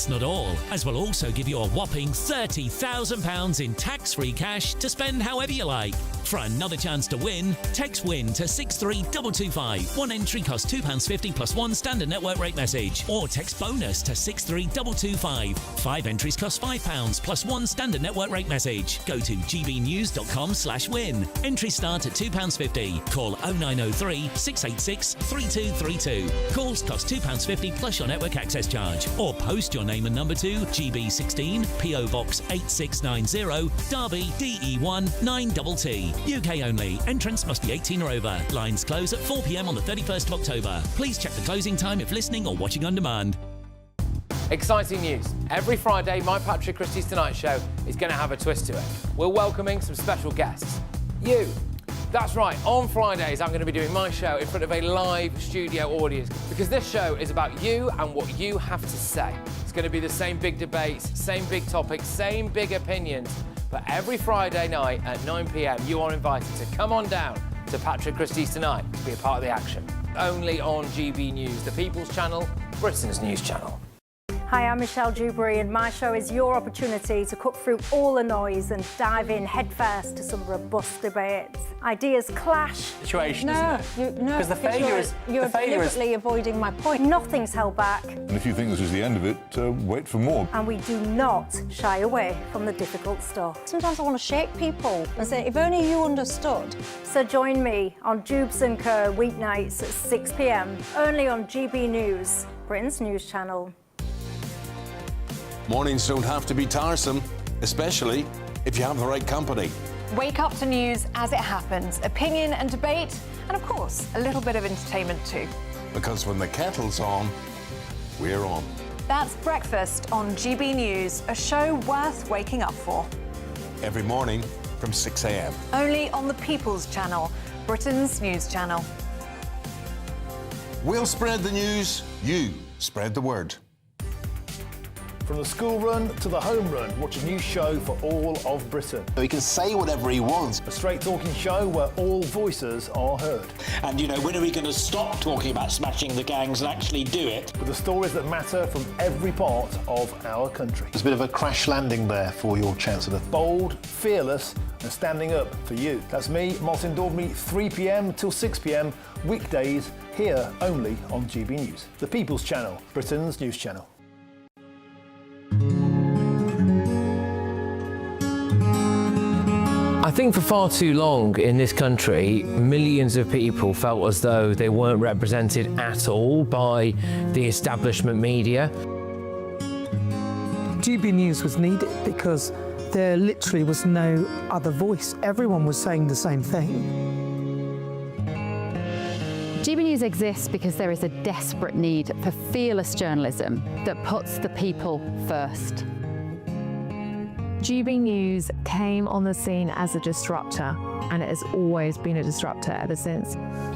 That's not all, as we'll also give you a whopping £30,000 in tax-free cash to spend however you like. For another chance to win, text WIN to 63225. One entry costs £2.50 plus one standard network rate message. Or text BONUS to 63225. 5 entries cost £5 plus one standard network rate message. Go to gbnews.com/win. Entries start at £2.50. Call 0903 686 3232. Calls cost £2.50 plus your network access charge. Or post your name and number to GB16 PO Box 8690 Derby DE1 9TT. UK only. Entrance must be 18 or over. Lines close at 4 p.m. on the 31st of October. Please check the closing time if listening or watching on demand. Exciting news. Every Friday, my Patrick Christie's Tonight Show is going to have a twist to it. We're welcoming some special guests. You. That's right, on Fridays I'm going to be doing my show in front of a live studio audience because this show is about you and what you have to say. It's going to be the same big debates, same big topics, same big opinions. But every Friday night at 9 p.m, you are invited to come on down to Patrick Christie's Tonight to be a part of the action. Only on GB News, the People's Channel, Britain's news channel. Hi, I'm Michelle Dewberry, and my show is your opportunity to cut through all the noise and dive in headfirst to some robust debates. Ideas clash. Situation, isn't it? Because the failure is... You're deliberately avoiding my point. Nothing's held back. And if you think this is the end of it, wait for more. And we do not shy away from the difficult stuff. Sometimes I want to shake people and say, if only you understood. So join me on Jubes & Co weeknights at 6 p.m, only on GB News, Britain's news channel. Mornings don't have to be tiresome, especially if you have the right company. Wake up to news as it happens, opinion and debate, and of course, a little bit of entertainment too. Because when the kettle's on, we're on. That's Breakfast on GB News, a show worth waking up for. Every morning from 6 a.m. Only on the People's Channel, Britain's news channel. We'll spread the news, you spread the word. From the school run to the home run, watch a new show for all of Britain. He can say whatever he wants. A straight-talking show where all voices are heard. And, you know, when are we going to stop talking about smashing the gangs and actually do it? With the stories that matter from every part of our country. There's a bit of a crash landing there for your Chancellor. Bold, fearless and standing up for you. That's me, Martin Daubney, 3 p.m. till 6 p.m, weekdays, here only on GB News. The People's Channel, Britain's news channel. I think for far too long in this country, millions of people felt as though they weren't represented at all by the establishment media. GB News was needed because there literally was no other voice. Everyone was saying the same thing. GB News exists because there is a desperate need for fearless journalism that puts the people first. GB News came on the scene as a disruptor, and it has always been a disruptor ever since.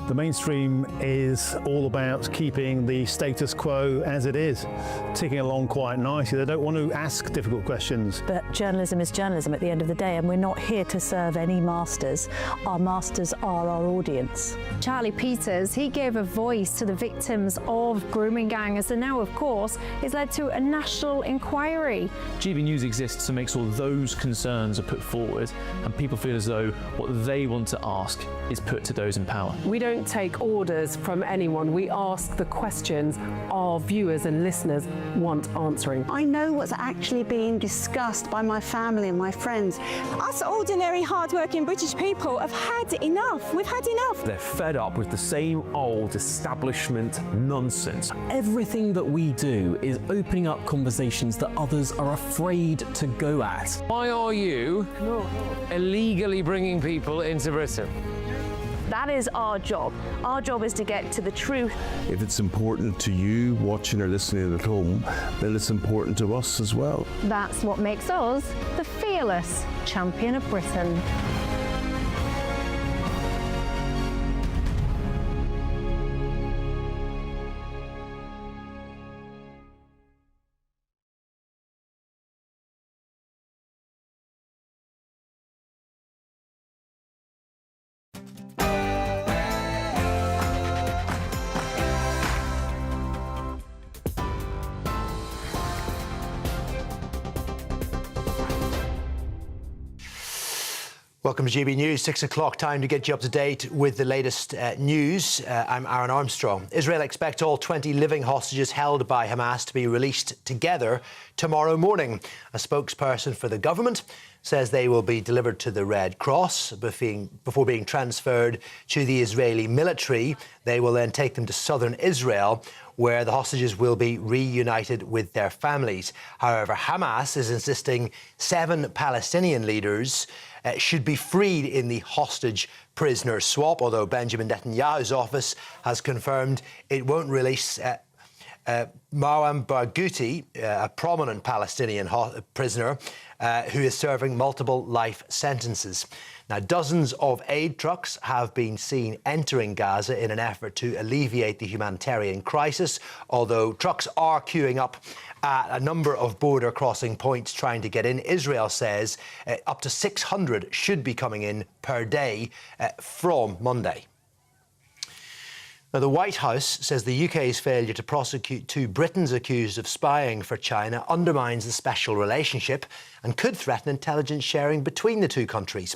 The mainstream is all about keeping the status quo as it is, ticking along quite nicely. They don't want to ask difficult questions. But journalism is journalism at the end of the day, and we're not here to serve any masters. Our masters are our audience. Charlie Peters, he gave a voice to the victims of grooming gangs, and now, of course, it's led to a national inquiry. GB News exists to make sure those concerns are put forward and people feel as though what they want to ask is put to those in power. We don't take orders from anyone. We ask the questions our viewers and listeners want answering. I know what's actually being discussed by my family and my friends. Us ordinary, hard-working British people have had enough. We've had enough. They're fed up with the same old establishment nonsense. Everything that we do is opening up conversations that others are afraid to go at. Why are you illegally bringing people into Britain? That is our job. Our job is to get to the truth. If it's important to you watching or listening at home, then it's important to us as well. That's what makes us the fearless champion of Britain. Welcome to GB News, 6 o'clock, time to get you up to date with the latest news. I'm Aaron Armstrong. Israel expects all 20 living hostages held by Hamas to be released together tomorrow morning. A spokesperson for the government says they will be delivered to the Red Cross before being transferred to the Israeli military. They will then take them to southern Israel, where the hostages will be reunited with their families. However, Hamas is insisting 7 Palestinian leaders should be freed in the hostage-prisoner swap, although Benjamin Netanyahu's office has confirmed it won't release Marwan Barghouti, a prominent Palestinian prisoner who is serving multiple life sentences. Now, dozens of aid trucks have been seen entering Gaza in an effort to alleviate the humanitarian crisis, although trucks are queuing up at a number of border crossing points trying to get in. Israel says up to 600 should be coming in per day from Monday. Now, the White House says the UK's failure to prosecute 2 Britons accused of spying for China undermines the special relationship and could threaten intelligence sharing between the two countries.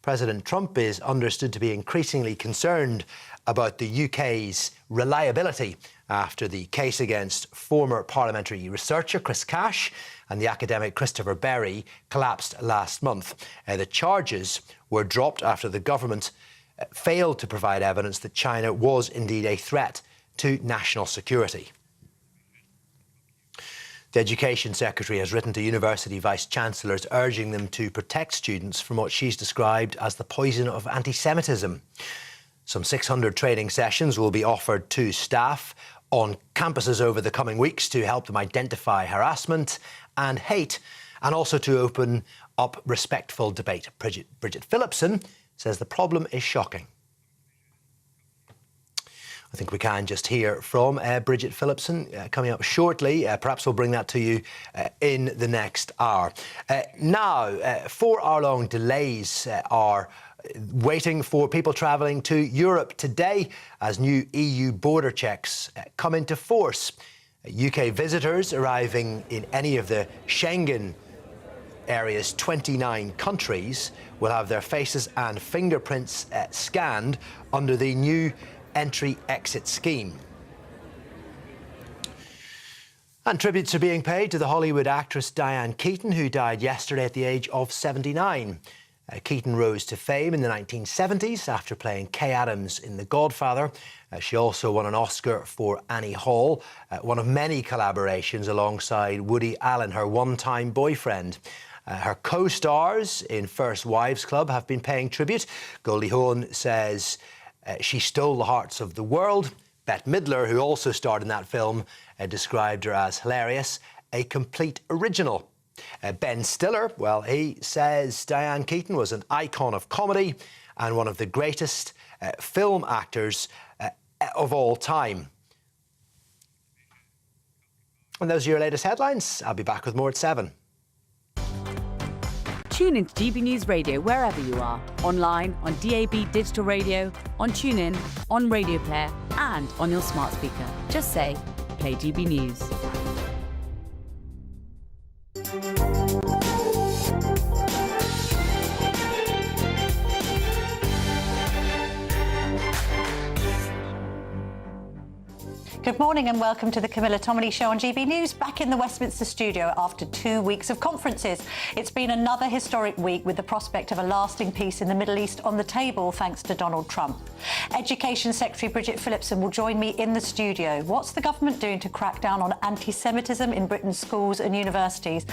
President Trump is understood to be increasingly concerned about the UK's reliability after the case against former parliamentary researcher Chris Cash and the academic Christopher Berry collapsed last month. The charges were dropped after the government failed to provide evidence that China was indeed a threat to national security. The Education Secretary has written to university vice-chancellors urging them to protect students from what she's described as the poison of anti-Semitism. Some 600 training sessions will be offered to staff on campuses over the coming weeks to help them identify harassment and hate, and also to open up respectful debate. Bridget Phillipson says the problem is shocking. I think we can just hear from Bridget Phillipson coming up shortly. Perhaps we'll bring that to you in the next hour. Now, 4-hour-long delays are waiting for people travelling to Europe today as new EU border checks come into force. UK visitors arriving in any of the Schengen area's 29 countries will have their faces and fingerprints scanned under the new entry-exit scheme. And tributes are being paid to the Hollywood actress Diane Keaton, who died yesterday at the age of 79. Keaton rose to fame in the 1970s after playing Kay Adams in The Godfather. She also won an Oscar for Annie Hall, one of many collaborations alongside Woody Allen, her one-time boyfriend. Her co-stars in First Wives Club have been paying tribute. Goldie Hawn says she stole the hearts of the world. Bette Midler, who also starred in that film, described her as hilarious, a complete original. Ben Stiller, well, he says Diane Keaton was an icon of comedy and one of the greatest film actors of all time. And those are your latest headlines. I'll be back with more at 7. Tune into GB News Radio wherever you are. Online, on DAB digital radio, on TuneIn, on Radio Player and on your smart speaker. Just say, play GB News. Good morning and welcome to the Camilla Tominey Show on GB News, back in the Westminster studio after 2 weeks of conferences. It's been another historic week with the prospect of a lasting peace in the Middle East on the table thanks to Donald Trump. Education Secretary Bridget Phillipson will join me in the studio. What's the government doing to crack down on anti-Semitism in Britain's schools and universities?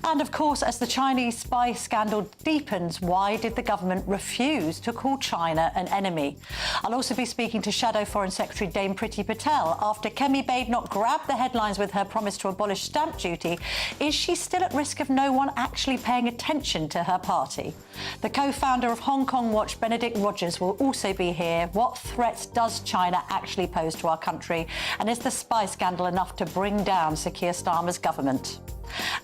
And of course, as the Chinese spy scandal deepens, why did the government refuse to call China an enemy? I'll also be speaking to Shadow Foreign Secretary Dame Priti Patel after Kemi Bade not grabbed the headlines with her promise to abolish stamp duty. Is she still at risk of no one actually paying attention to her party? The co-founder of Hong Kong Watch, Benedict Rogers, will also be here. What threats does China actually pose to our country? And is the spy scandal enough to bring down Sir Keir Starmer's government?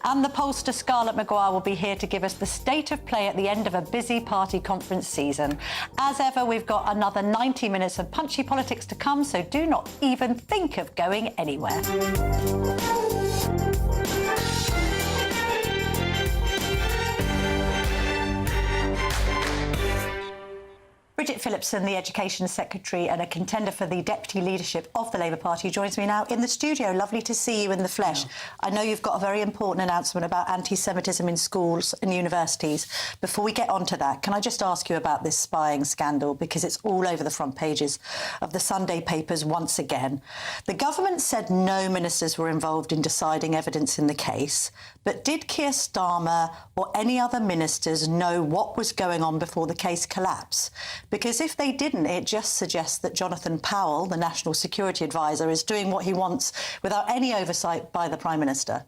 And the pollster Scarlett Maguire will be here to give us the state of play at the end of a busy party conference season. As ever, we've got another 90 minutes of punchy politics to come, so do not even think of going anywhere. Bridget Phillipson, the Education Secretary and a contender for the deputy leadership of the Labour Party, joins me now in the studio. Lovely to see you in the flesh. I know you've got a very important announcement about anti-Semitism in schools and universities. Before we get on to that, can I just ask you about this spying scandal, because it's all over the front pages of the Sunday papers once again. The government said no ministers were involved in deciding evidence in the case, but did Keir Starmer or any other ministers know what was going on before the case collapsed? Because if they didn't, it just suggests that Jonathan Powell, the National Security Advisor, is doing what he wants without any oversight by the Prime Minister.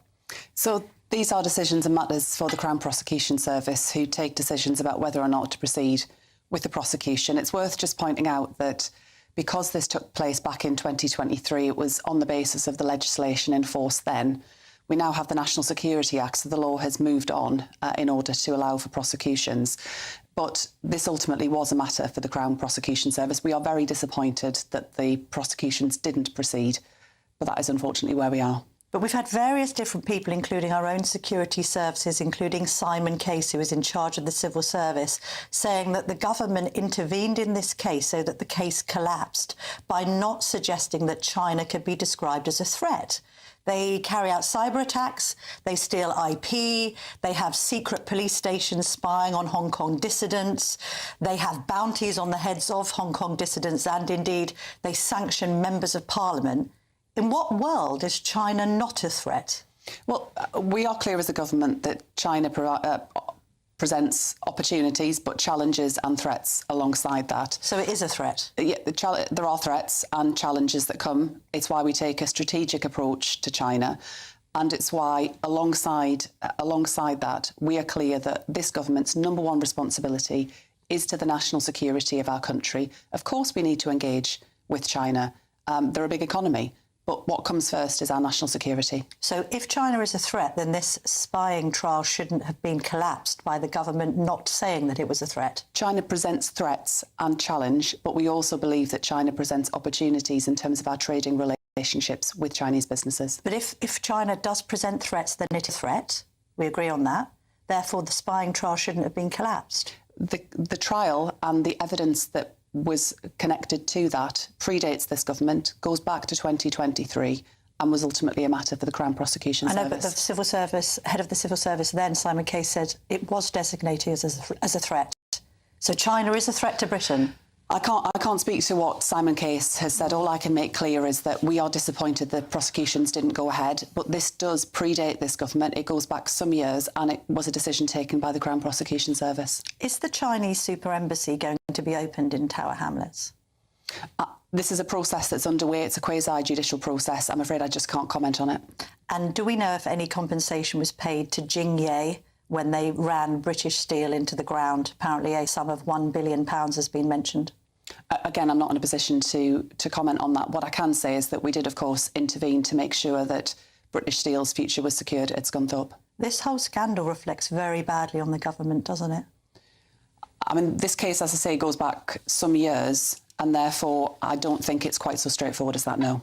So these are decisions and matters for the Crown Prosecution Service, who take decisions about whether or not to proceed with the prosecution. It's worth just pointing out that because this took place back in 2023, it was on the basis of the legislation in force then. We now have the National Security Act, so the law has moved on in order to allow for prosecutions. But this ultimately was a matter for the Crown Prosecution Service. We are very disappointed that the prosecutions didn't proceed, but that is unfortunately where we are. But we've had various different people, including our own security services, including Simon Case, who is in charge of the civil service, saying that the government intervened in this case so that the case collapsed by not suggesting that China could be described as a threat. They carry out cyber attacks, they steal IP, they have secret police stations spying on Hong Kong dissidents, they have bounties on the heads of Hong Kong dissidents, and indeed they sanction members of parliament. In what world is China not a threat? Well, we are clear as a government that China presents opportunities but challenges and threats alongside that. So it is a threat? Yeah, there are threats and challenges that come. It's why we take a strategic approach to China, and it's why alongside that we are clear that this government's number one responsibility is to the national security of our country. Of course we need to engage with China. They're a big economy. But what comes first is our national security. So if China is a threat, then this spying trial shouldn't have been collapsed by the government not saying that it was a threat. China presents threats and challenge, but we also believe that China presents opportunities in terms of our trading relationships with Chinese businesses. But if China does present threats, then it's a threat. We agree on that. Therefore, the spying trial shouldn't have been collapsed. The trial and the evidence that was connected to that predates this government, goes back to 2023 and was ultimately a matter for the Crown Prosecution Service. I know, but the civil service, head of the civil service then, Simon Case, said it was designated as a threat. So China is a threat to Britain. I can't speak to what Simon Case has said. All I can make clear is that we are disappointed that prosecutions didn't go ahead, but this does predate this government. It goes back some years and it was a decision taken by the Crown Prosecution Service. Is the Chinese super embassy going to be opened in Tower Hamlets? This is a process that's underway. It's a quasi-judicial process. I'm afraid I just can't comment on it. And do we know if any compensation was paid to Jingye when they ran British Steel into the ground? Apparently a sum of £1 billion has been mentioned. Again, I'm not in a position to comment on that. What I can say is that we did, of course, intervene to make sure that British Steel's future was secured at Scunthorpe. This whole scandal reflects very badly on the government, doesn't it? I mean, this case, as I say, goes back some years, and therefore I don't think it's quite so straightforward as that, no.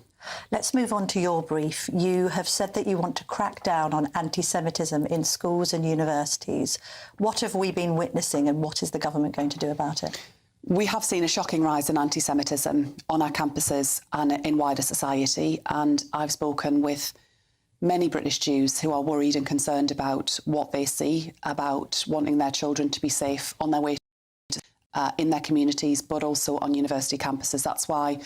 Let's move on to your brief. You have said that you want to crack down on anti-Semitism in schools and universities. What have we been witnessing and what is the government going to do about it? We have seen a shocking rise in anti-Semitism on our campuses and in wider society, and I've spoken with many British Jews who are worried and concerned about what they see, about wanting their children to be safe on their way in their communities, but also on university campuses. That's why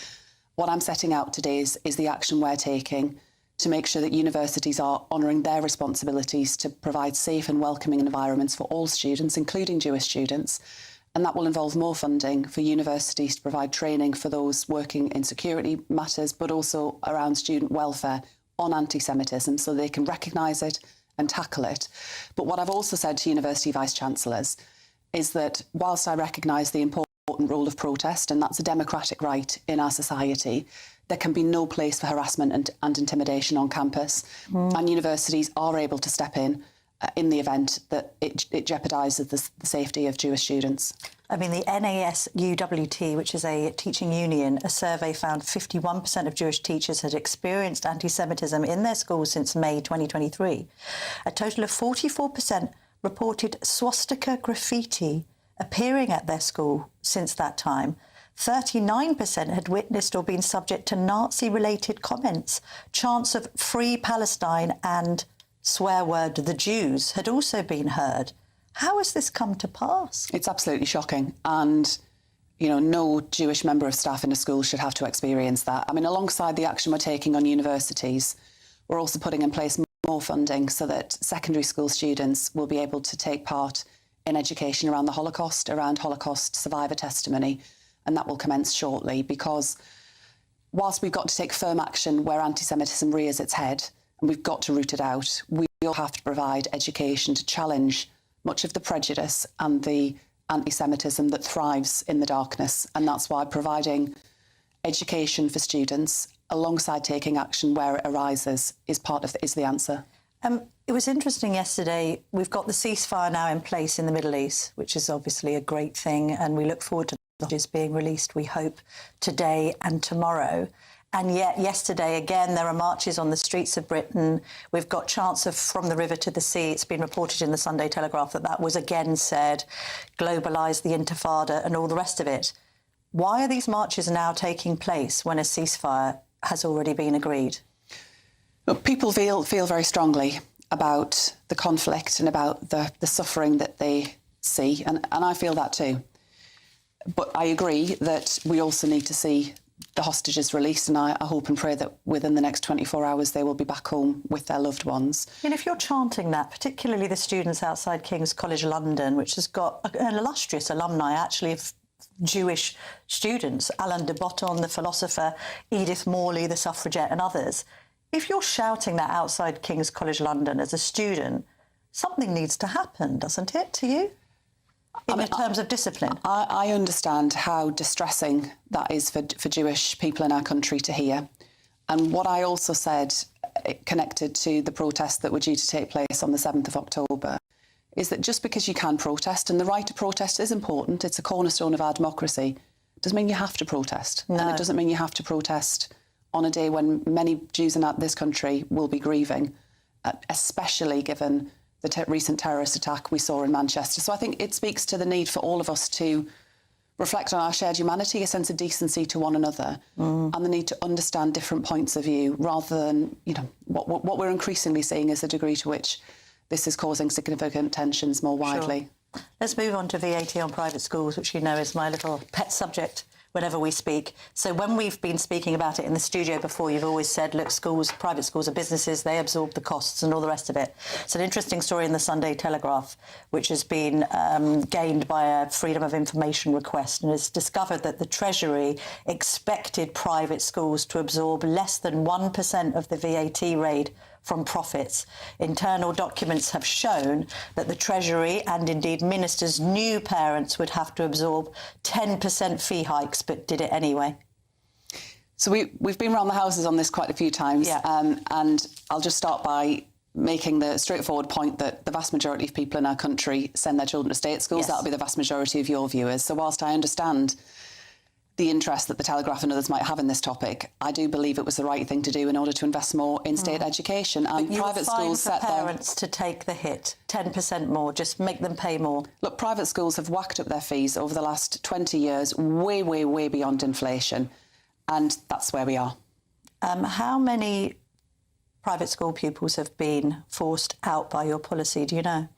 what I'm setting out today is the action we're taking to make sure that universities are honouring their responsibilities to provide safe and welcoming environments for all students, including Jewish students. And that will involve more funding for universities to provide training for those working in security matters, but also around student welfare on anti-Semitism so they can recognise it and tackle it. But what I've also said to university vice-chancellors is that whilst I recognise the important role of protest, and that's a democratic right in our society, there can be no place for harassment and intimidation on campus. And universities are able to step in the event that it jeopardises the safety of Jewish students. I mean, the NASUWT, which is a teaching union, a survey found 51% of Jewish teachers had experienced anti-Semitism in their schools since May 2023. A total of 44% reported swastika graffiti appearing at their school since that time. 39% had witnessed or been subject to Nazi-related comments. Chants of Free Palestine and swear word the Jews had also been heard. How has this come to pass? It's absolutely shocking, and no Jewish member of staff in a school should have to experience that. I mean, alongside the action we're taking on universities, we're also putting in place more funding so that secondary school students will be able to take part in education around the Holocaust, around Holocaust survivor testimony, and that will commence shortly, because whilst we've got to take firm action where anti-Semitism rears its head, and we've got to root it out, we all have to provide education to challenge much of the prejudice and the anti-Semitism that thrives in the darkness. And that's why providing education for students alongside taking action where it arises is the answer. It was interesting yesterday. We've got the ceasefire now in place in the Middle East, which is obviously a great thing, and we look forward to the hostages being released, we hope, today and tomorrow. And yet yesterday, again, there are marches on the streets of Britain. We've got chants of From the River to the Sea. It's been reported in the Sunday Telegraph that was again said, globalise the Intifada and all the rest of it. Why are these marches now taking place when a ceasefire has already been agreed? Look, people feel very strongly about the conflict and about the suffering that they see, and I feel that too. But I agree that we also need to see the hostages released, and I hope and pray that within the next 24 hours they will be back home with their loved ones. And if you're chanting that, particularly the students outside King's College London, which has got an illustrious alumni actually of Jewish students, Alain de Botton, the philosopher, Edith Morley, the suffragette, and others, if you're shouting that outside King's College London as a student, something needs to happen, doesn't it, to you? In terms of discipline. I understand how distressing that is for Jewish people in our country to hear. And what I also said, connected to the protests that were due to take place on the 7th of October, is that just because you can protest, and the right to protest is important, it's a cornerstone of our democracy, doesn't mean you have to protest. No. And it doesn't mean you have to protest on a day when many Jews in this country will be grieving, especially given the recent terrorist attack we saw in Manchester. So I think it speaks to the need for all of us to reflect on our shared humanity, a sense of decency to one another, and the need to understand different points of view, rather than, what we're increasingly seeing is the degree to which this is causing significant tensions more widely. Sure. Let's move on to VAT on private schools, which you know is my little pet subject whenever we speak. So when we've been speaking about it in the studio before, you've always said, look, private schools are businesses, they absorb the costs and all the rest of it. It's an interesting story in the Sunday Telegraph, which has been gained by a Freedom of Information request, and has discovered that the Treasury expected private schools to absorb less than 1% of the VAT rate from profits. Internal documents have shown that the Treasury and indeed ministers knew parents would have to absorb 10% fee hikes, but did it anyway. So we've been around the houses on this quite a few times, and I'll just start by making the straightforward point that the vast majority of people in our country send their children to state schools. Yes. That'll be the vast majority of your viewers. So whilst I understand the interest that the Telegraph and others might have in this topic, I do believe it was the right thing to do in order to invest more in state education. And but private schools set parents to take the hit, 10% more, just make them pay more. Look, private schools have whacked up their fees over the last 20 years, way, way, way beyond inflation, and that's where we are. How many private school pupils have been forced out by your policy, do you know?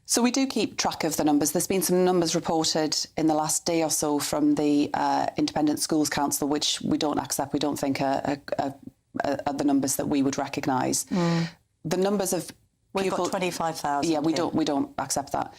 So we do keep track of the numbers. There's been some numbers reported in the last day or so from the Independent Schools Council, which we don't accept. We don't think are the numbers that we would recognise. The numbers of We've got 25,000. Yeah, we don't accept that.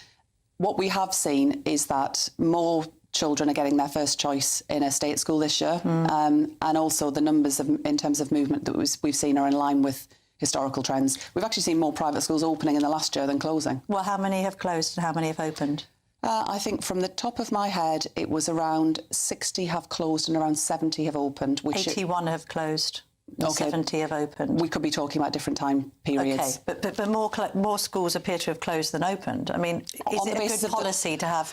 What we have seen is that more children are getting their first choice in a state school this year, and also the numbers in terms of movement that we've seen are in line with historical trends. We've actually seen more private schools opening in the last year than closing. Well, how many have closed and how many have opened? I think from the top of my head, it was around 60 have closed and around 70 have opened. 81 have closed and 70 have opened. We could be talking about different time periods. Okay, but more schools appear to have closed than opened. I mean, is it a good policy to have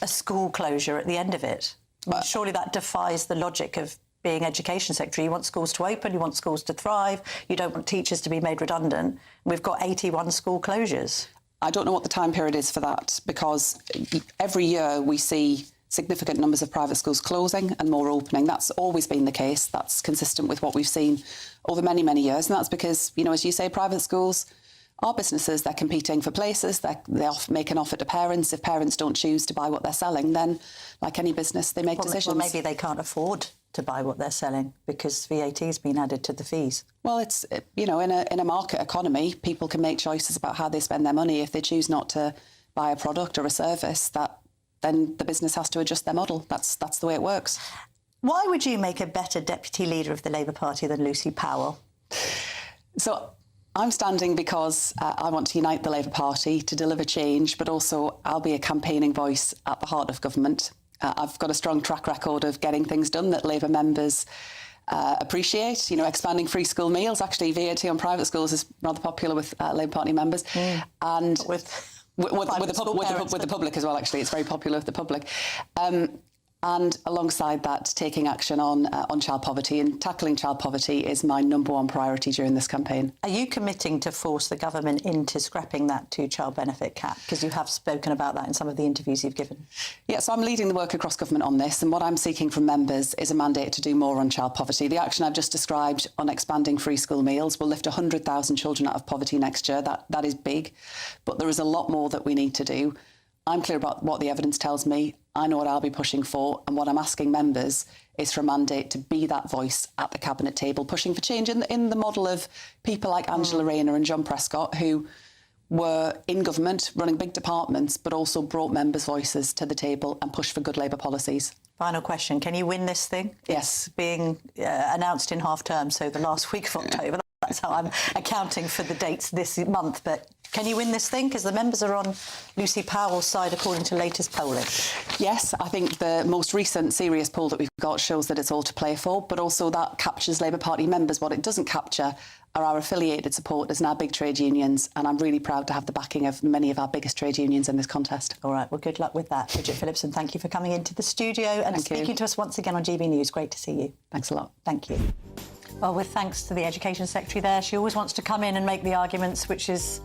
a school closure at the end of it? I mean, surely that defies the logic of being Education Secretary. You want schools to open, you want schools to thrive, you don't want teachers to be made redundant. We've got 81 school closures. I don't know what the time period is for that, because every year we see significant numbers of private schools closing and more opening. That's always been the case. That's consistent with what we've seen over many, many years. And that's because, you know, as you say, private schools are businesses. They're competing for places. They make an offer to parents. If parents don't choose to buy what they're selling, then, like any business, they make decisions. Well, maybe they can't afford to buy what they're selling because VAT has been added to the fees. Well, it's, you know, in a market economy, people can make choices about how they spend their money. If they choose not to buy a product or a service, then the business has to adjust their model. That's the way it works. Why would you make a better deputy leader of the Labour Party than Lucy Powell? So I'm standing because I want to unite the Labour Party to deliver change, but also I'll be a campaigning voice at the heart of government. I've got a strong track record of getting things done that Labour members appreciate. You know, expanding free school meals. Actually, VAT on private schools is rather popular with Labour Party members. And with the public as well, actually. It's very popular with the public. And alongside that, taking action on child poverty, and tackling child poverty is my #1 priority during this campaign. Are you committing to force the government into scrapping that two-child benefit cap? Because you have spoken about that in some of the interviews you've given. Yeah, so I'm leading the work across government on this, and what I'm seeking from members is a mandate to do more on child poverty. The action I've just described on expanding free school meals will lift 100,000 children out of poverty next year. That is big, but there is a lot more that we need to do. I'm clear about what the evidence tells me. I know what I'll be pushing for, and what I'm asking members is for a mandate to be that voice at the cabinet table, pushing for change in the model of people like Angela Rayner and John Prescott, who were in government, running big departments, but also brought members' voices to the table and pushed for good Labour policies. Final question, can you win this thing? Yes. It's being announced in half term, so the last week of October. That's how I'm accounting for the dates this month. But can you win this thing? Because the members are on Lucy Powell's side, according to latest polling. Yes, I think the most recent serious poll that we've got shows that it's all to play for, but also that captures Labour Party members. What it doesn't capture are our affiliated supporters and our big trade unions, and I'm really proud to have the backing of many of our biggest trade unions in this contest. All right, well, good luck with that. Bridget Phillipson, thank you for coming into the studio and speaking to us once again on GB News. Great to see you. Thanks a lot. Thank you. Well, with thanks to the Education Secretary there, she always wants to come in and make the arguments, which is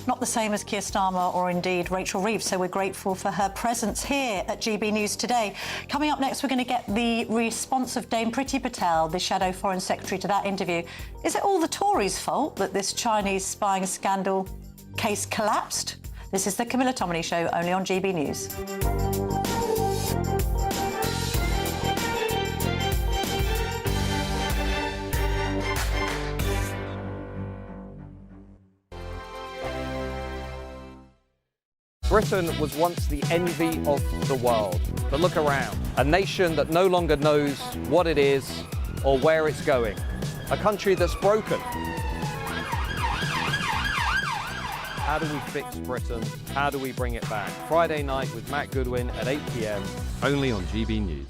not the same as Keir Starmer or indeed Rachel Reeves, so we're grateful for her presence here at GB News today. Coming up next, we're going to get the response of Dame Priti Patel, the Shadow Foreign Secretary, to that interview. Is it all the Tories' fault that this Chinese spying scandal case collapsed? This is the Camilla Tominey Show, only on GB News. Britain was once the envy of the world. But look around. A nation that no longer knows what it is or where it's going. A country that's broken. How do we fix Britain? How do we bring it back? Friday night with Matt Goodwin at 8 p.m, only on GB News.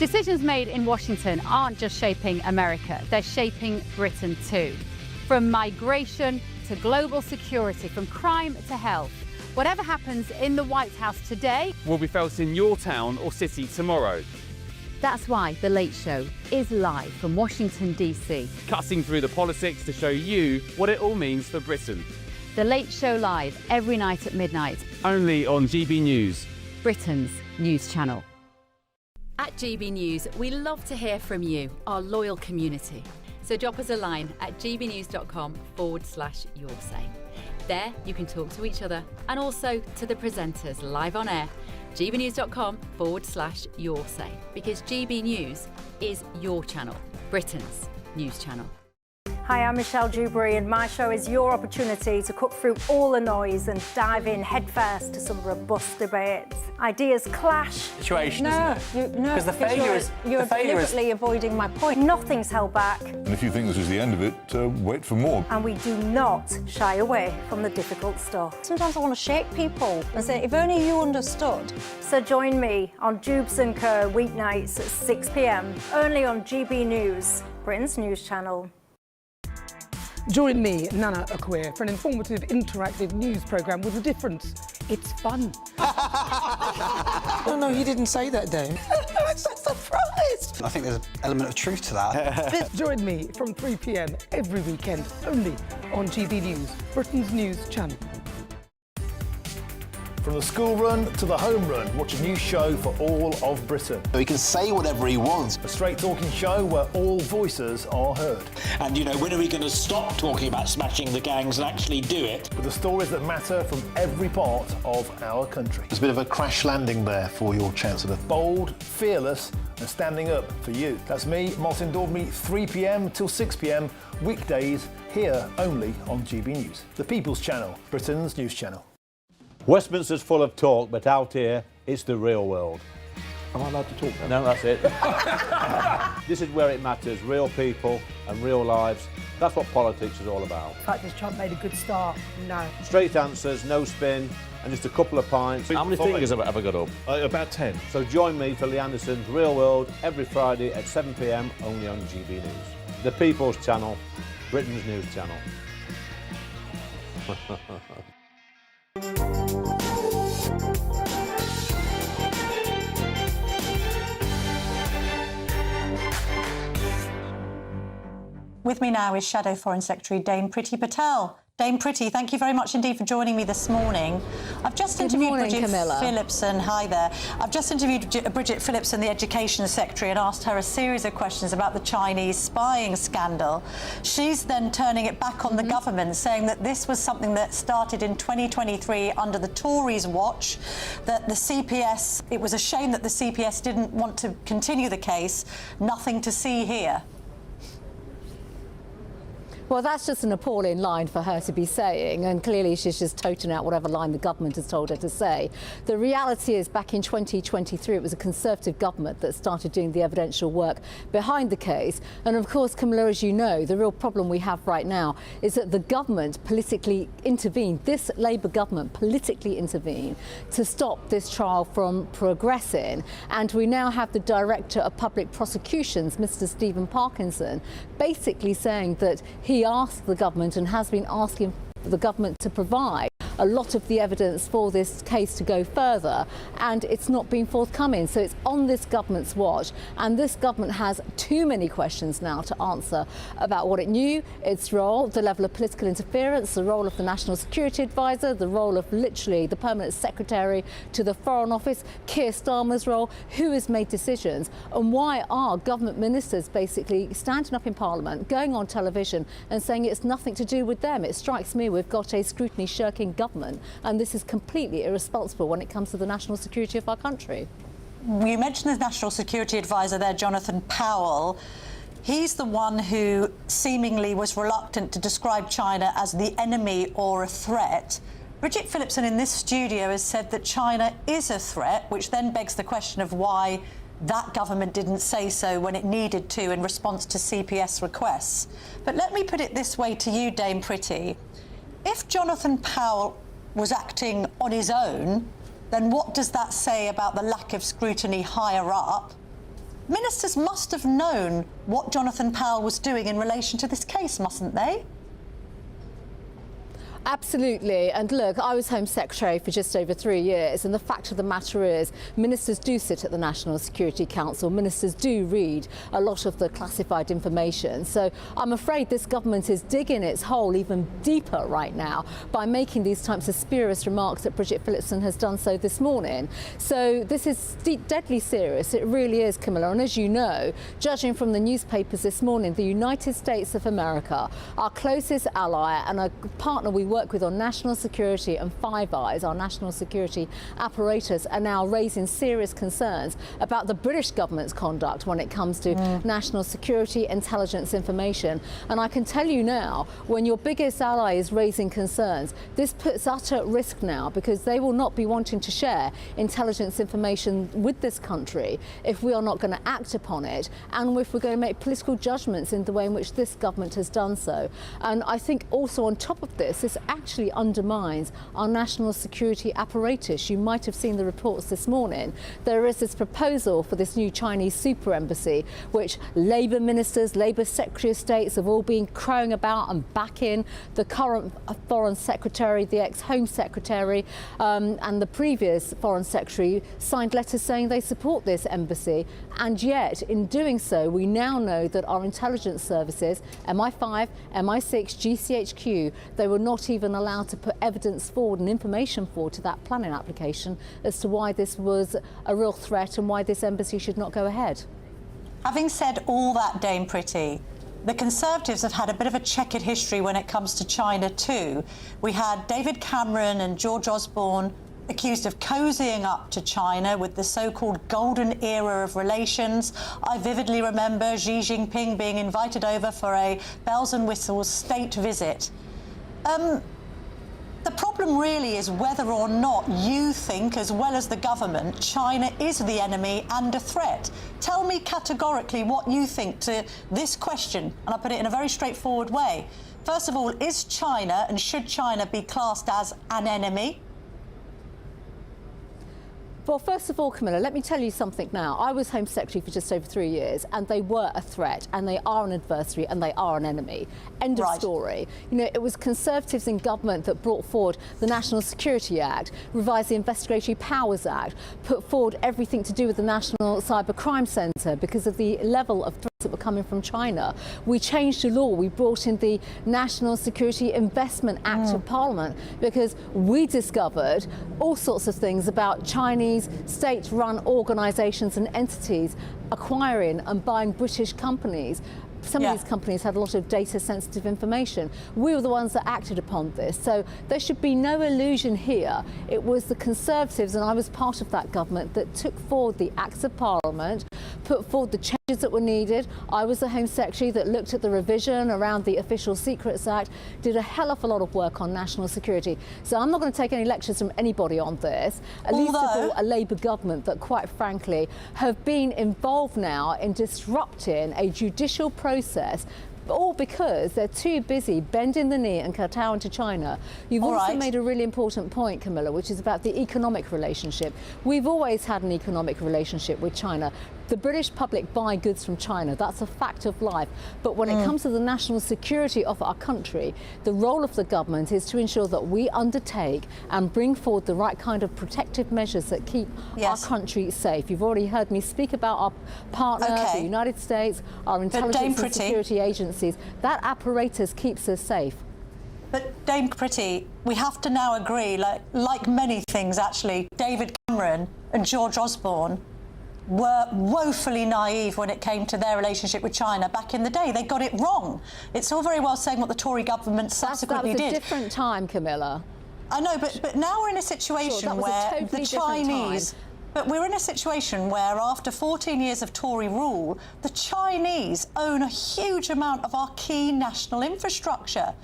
Decisions made in Washington aren't just shaping America, they're shaping Britain too. From migration to global security, from crime to health. Whatever happens in the White House today will be felt in your town or city tomorrow. That's why The Late Show is live from Washington, D.C. Cutting through the politics to show you what it all means for Britain. The Late Show live every night at midnight. Only on GB News, Britain's news channel. At GB News, we love to hear from you, our loyal community. So drop us a line at gbnews.com/yoursay. There you can talk to each other and also to the presenters live on air. gbnews.com/yoursay, because GB News is your channel, Britain's news channel. Hi, I'm Michelle Dewberry, and my show is your opportunity to cut through all the noise and dive in headfirst to some robust debates. Ideas clash. Situation, no, isn't it? No, Because the failure is you're deliberately avoiding my point. Nothing's held back. And if you think this is the end of it, wait for more. And we do not shy away from the difficult stuff. Sometimes I want to shake people and say, if only you understood. So join me on Jubes & Kerr weeknights at 6 p.m, only on GB News, Britain's news channel. Join me, Nana Akwe, for an informative, interactive news programme with a difference. It's fun. No, he didn't say that, Dave. I'm so surprised. I think there's an element of truth to that. Join me from 3 p.m. every weekend, only on GB News, Britain's news channel. From the school run to the home run, watch a new show for all of Britain. He can say whatever he wants. A straight talking show where all voices are heard. And, you know, when are we going to stop talking about smashing the gangs and actually do it? With the stories that matter from every part of our country. There's a bit of a crash landing there for your Chancellor. Bold, fearless and standing up for you. That's me, Martin Daubney, 3 p.m. till 6 p.m. weekdays here only on GB News. The People's Channel, Britain's news channel. Westminster's full of talk, but out here, it's the real world. Am I allowed to talk now? No, that's it. This is where it matters, real people and real lives. That's what politics is all about. The fact that Trump made a good start, no. Straight answers, no spin, and just a couple of pints. How many fingers have I got up? About 10. So join me for Lee Anderson's Real World every Friday at 7 p.m. only on GB News. The People's Channel, Britain's news channel. With me now is Shadow Foreign Secretary Dame Priti Patel. Dame Priti, thank you very much indeed for joining me this morning. I've just interviewed Bridget Phillipson. Hi there. I've just interviewed Bridget Phillipson, the Education Secretary, and asked her a series of questions about the Chinese spying scandal. She's then turning it back on the government, saying that this was something that started in 2023 under the Tories' watch, that the CPS, it was a shame that the CPS didn't want to continue the case. Nothing to see here. Well, that's just an appalling line for her to be saying, and clearly she's just toting out whatever line the government has told her to say. The reality is, back in 2023, it was a Conservative government that started doing the evidential work behind the case. And of course, Camilla, as you know, the real problem we have right now is that the government politically intervened, this Labour government politically intervened to stop this trial from progressing. And we now have the Director of Public Prosecutions, Mr. Stephen Parkinson, basically saying that he asked the government and has been asking the government to provide a lot of the evidence for this case to go further, and it's not been forthcoming. So it's on this government's watch, and this government has too many questions now to answer about what it knew, its role, the level of political interference, the role of the National Security Advisor, the role of literally the Permanent Secretary to the Foreign Office, Keir Starmer's role, who has made decisions, and why are government ministers basically standing up in Parliament, going on television and saying it's nothing to do with them. It strikes me we've got a scrutiny shirking government, and this is completely irresponsible when it comes to the national security of our country. You mentioned the National Security Advisor there, Jonathan Powell. He's the one who seemingly was reluctant to describe China as the enemy or a threat. Bridget Phillipson in this studio has said that China is a threat, which then begs the question of why that government didn't say so when it needed to in response to CPS requests. But let me put it this way to you, Dame Priti. If Jonathan Powell was acting on his own, then what does that say about the lack of scrutiny higher up? Ministers must have known what Jonathan Powell was doing in relation to this case, mustn't they? Absolutely. And look, I was Home Secretary for just over 3 years, and the fact of the matter is ministers do sit at the National Security Council. Ministers do read a lot of the classified information. So I'm afraid this government is digging its hole even deeper right now by making these types of spurious remarks that Bridget Phillipson has done so this morning. So this is deadly serious. It really is, Camilla. And as you know, judging from the newspapers this morning, the United States of America, our closest ally and a partner we work with on national security, and Five Eyes, our national security apparatus, are now raising serious concerns about the British government's conduct when it comes to national security intelligence information. And I can tell you now, when your biggest ally is raising concerns, this puts us at risk now, because they will not be wanting to share intelligence information with this country if we are not going to act upon it, and if we're going to make political judgments in the way in which this government has done so. And I think also on top of this actually undermines our national security apparatus. You might have seen the reports this morning. There is this proposal for this new Chinese super embassy, which Labour ministers, Labour Secretary of States have all been crowing about and backing. The current Foreign Secretary, the ex-Home Secretary, and the previous Foreign Secretary signed letters saying they support this embassy. And yet, in doing so, we now know that our intelligence services, MI5, MI6, GCHQ, they were not weren't even allowed to put evidence forward and information forward to that planning application as to why this was a real threat and why this embassy should not go ahead. Having said all that, Dame Priti, the Conservatives have had a bit of a checkered history when it comes to China too. We had David Cameron and George Osborne accused of cozying up to China with the so-called golden era of relations. I vividly remember Xi Jinping being invited over for a bells and whistles state visit. The problem really is whether or not you think, as well as the government, China is the enemy and a threat. Tell me categorically what you think to this question, and I'll put it in a very straightforward way. First of all, is China, and should China be classed as an enemy? Well, first of all, Camilla, let me tell you something now. I was Home Secretary for just over 3 years, and they were a threat, and they are an adversary, and they are an enemy. End of story. You know, it was Conservatives in government that brought forward the National Security Act, revised the Investigatory Powers Act, put forward everything to do with the National Cybercrime Centre because of the level of threats that were coming from China. We changed the law. We brought in the National Security Investment Act of Parliament because we discovered all sorts of things about Chinese state-run organisations and entities acquiring and buying British companies. Some of these companies had a lot of data-sensitive information. We were the ones that acted upon this. So there should be no illusion here. It was the Conservatives, and I was part of that government, that took forward the Acts of Parliament, put forward the changes that were needed. I was the Home Secretary that looked at the revision around the Official Secrets Act, did a hell of a lot of work on national security. So I'm not going to take any lectures from anybody on this. At least of all, a Labour government that, quite frankly, have been involved now in disrupting a judicial process, all because they're too busy bending the knee and kowtowing to China. You've also made a really important point, Camilla, which is about the economic relationship. We've always had an economic relationship with China. The British public buy goods from China. That's a fact of life. But when it comes to the national security of our country, the role of the government is to ensure that we undertake and bring forward the right kind of protective measures that keep our country safe. You've already heard me speak about our partner, the United States, our intelligence and security agencies. That apparatus keeps us safe. But Dame Priti, we have to now agree, like many things actually, David Cameron and George Osborne were woefully naive when it came to their relationship with China back in the day. They got it wrong. It's all very well saying what the Tory government subsequently did. That was a different time, Camilla. I know, but now we're in a situation where the Chinese... But we're in a situation where, after 14 years of Tory rule, the Chinese own a huge amount of our key national infrastructure.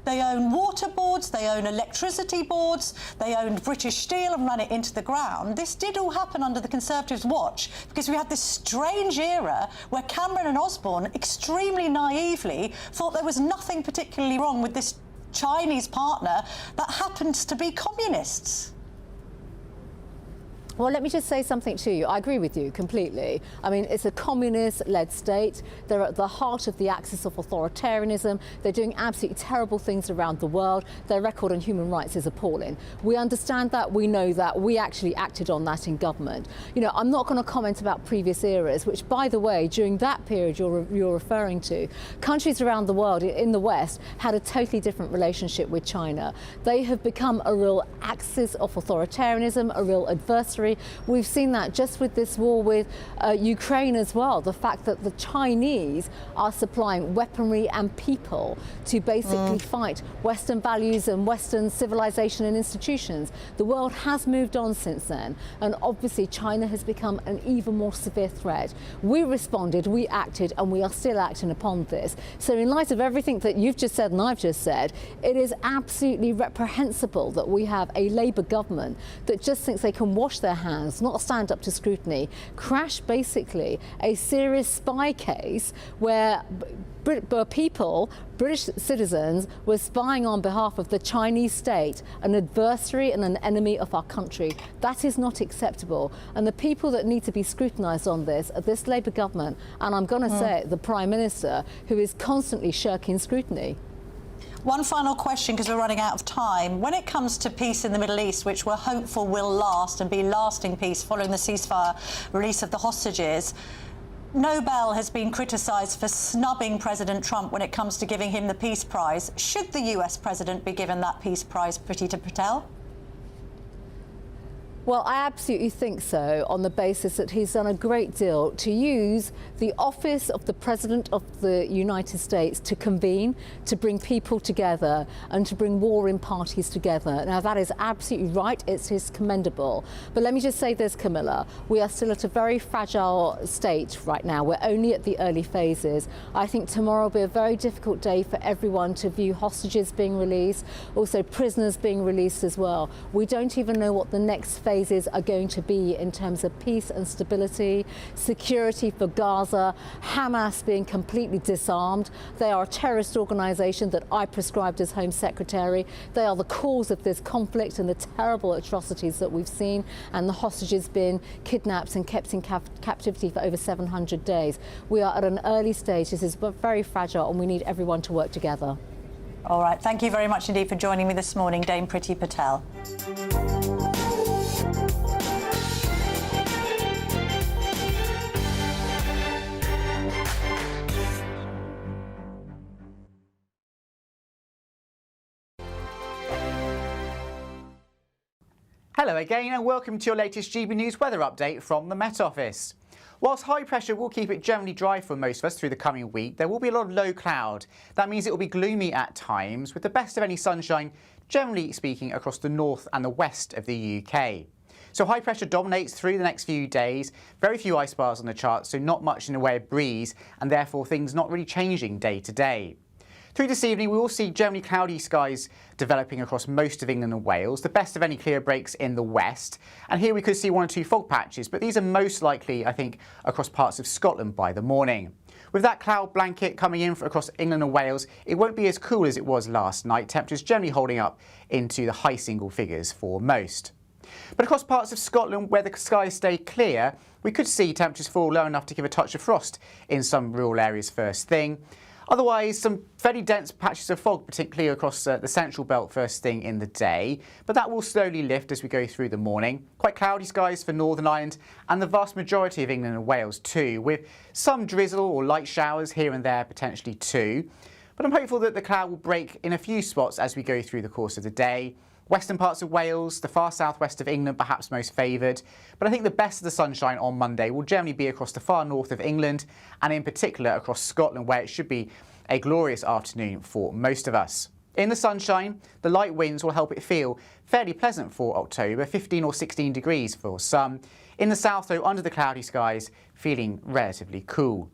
They own water boards, they own electricity boards, they owned British Steel and ran it into the ground. This did all happen under the Conservatives' watch because we had this strange era where Cameron and Osborne extremely naively thought there was nothing particularly wrong with this Chinese partner that happens to be communists. Well, let me just say something to you. I agree with you completely. I mean, it's a communist-led state. They're at the heart of the axis of authoritarianism. They're doing absolutely terrible things around the world. Their record on human rights is appalling. We understand that. We know that. We actually acted on that in government. You know, I'm not going to comment about previous eras, which, by the way, during that period you're referring to, countries around the world in the West had a totally different relationship with China. They have become a real axis of authoritarianism, a real adversary. We've seen that just with this war with Ukraine as well. The fact that the Chinese are supplying weaponry and people to basically fight Western values and Western civilization and institutions. The world has moved on since then, and obviously China has become an even more severe threat. We responded, we acted, and we are still acting upon this. So in light of everything that you've just said and I've just said, it is absolutely reprehensible that we have a Labour government that just thinks they can wash their hands, not stand up to scrutiny, crash basically a serious spy case where people, British citizens, were spying on behalf of the Chinese state, an adversary and an enemy of our country. That is not acceptable. And the people that need to be scrutinised on this are this Labour government, and I'm going to say it, the Prime Minister, who is constantly shirking scrutiny. One final question, because we're running out of time. When it comes to peace in the Middle East, which we're hopeful will last and be lasting peace following the ceasefire release of the hostages, Nobel has been criticised for snubbing President Trump when it comes to giving him the Peace Prize. Should the US president be given that Peace Prize, Priti Patel? Well, I absolutely think so, on the basis that he's done a great deal to use the office of the President of the United States to convene, to bring people together and to bring warring parties together. Now, that is absolutely right. It is commendable. But let me just say this, Camilla. We are still at a very fragile state right now. We're only at the early phases. I think tomorrow will be a very difficult day for everyone to view hostages being released, also prisoners being released as well. We don't even know what the next phases are going to be in terms of peace and stability, security for Gaza, Hamas being completely disarmed. They are a terrorist organisation that I prescribed as Home Secretary. They are the cause of this conflict and the terrible atrocities that we've seen, and the hostages being kidnapped and kept in captivity for over 700 days. We are at an early stage. This is very fragile, and we need everyone to work together. All right. Thank you very much indeed for joining me this morning, Dame Priti Patel. Hello again and welcome to your latest GB News weather update from the Met Office. Whilst high pressure will keep it generally dry for most of us through the coming week, there will be a lot of low cloud. That means it will be gloomy at times, with the best of any sunshine, generally speaking, across the north and the west of the UK. So high pressure dominates through the next few days, very few ice bars on the chart, so not much in the way of breeze, and therefore things not really changing day to day. Through this evening, we will see generally cloudy skies developing across most of England and Wales, the best of any clear breaks in the west. And here we could see one or two fog patches, but these are most likely, I think, across parts of Scotland by the morning. With that cloud blanket coming in across England and Wales, it won't be as cool as it was last night, temperatures generally holding up into the high single figures for most. But across parts of Scotland where the skies stay clear, we could see temperatures fall low enough to give a touch of frost in some rural areas first thing. Otherwise, some fairly dense patches of fog, particularly across the central belt first thing in the day, but that will slowly lift as we go through the morning. Quite cloudy skies for Northern Ireland and the vast majority of England and Wales too, with some drizzle or light showers here and there potentially too. But I'm hopeful that the cloud will break in a few spots as we go through the course of the day. Western parts of Wales, the far southwest of England perhaps most favoured, but I think the best of the sunshine on Monday will generally be across the far north of England and in particular across Scotland, where it should be a glorious afternoon for most of us. In the sunshine, the light winds will help it feel fairly pleasant for October, 15 or 16 degrees for some. In the south though, under the cloudy skies, feeling relatively cool.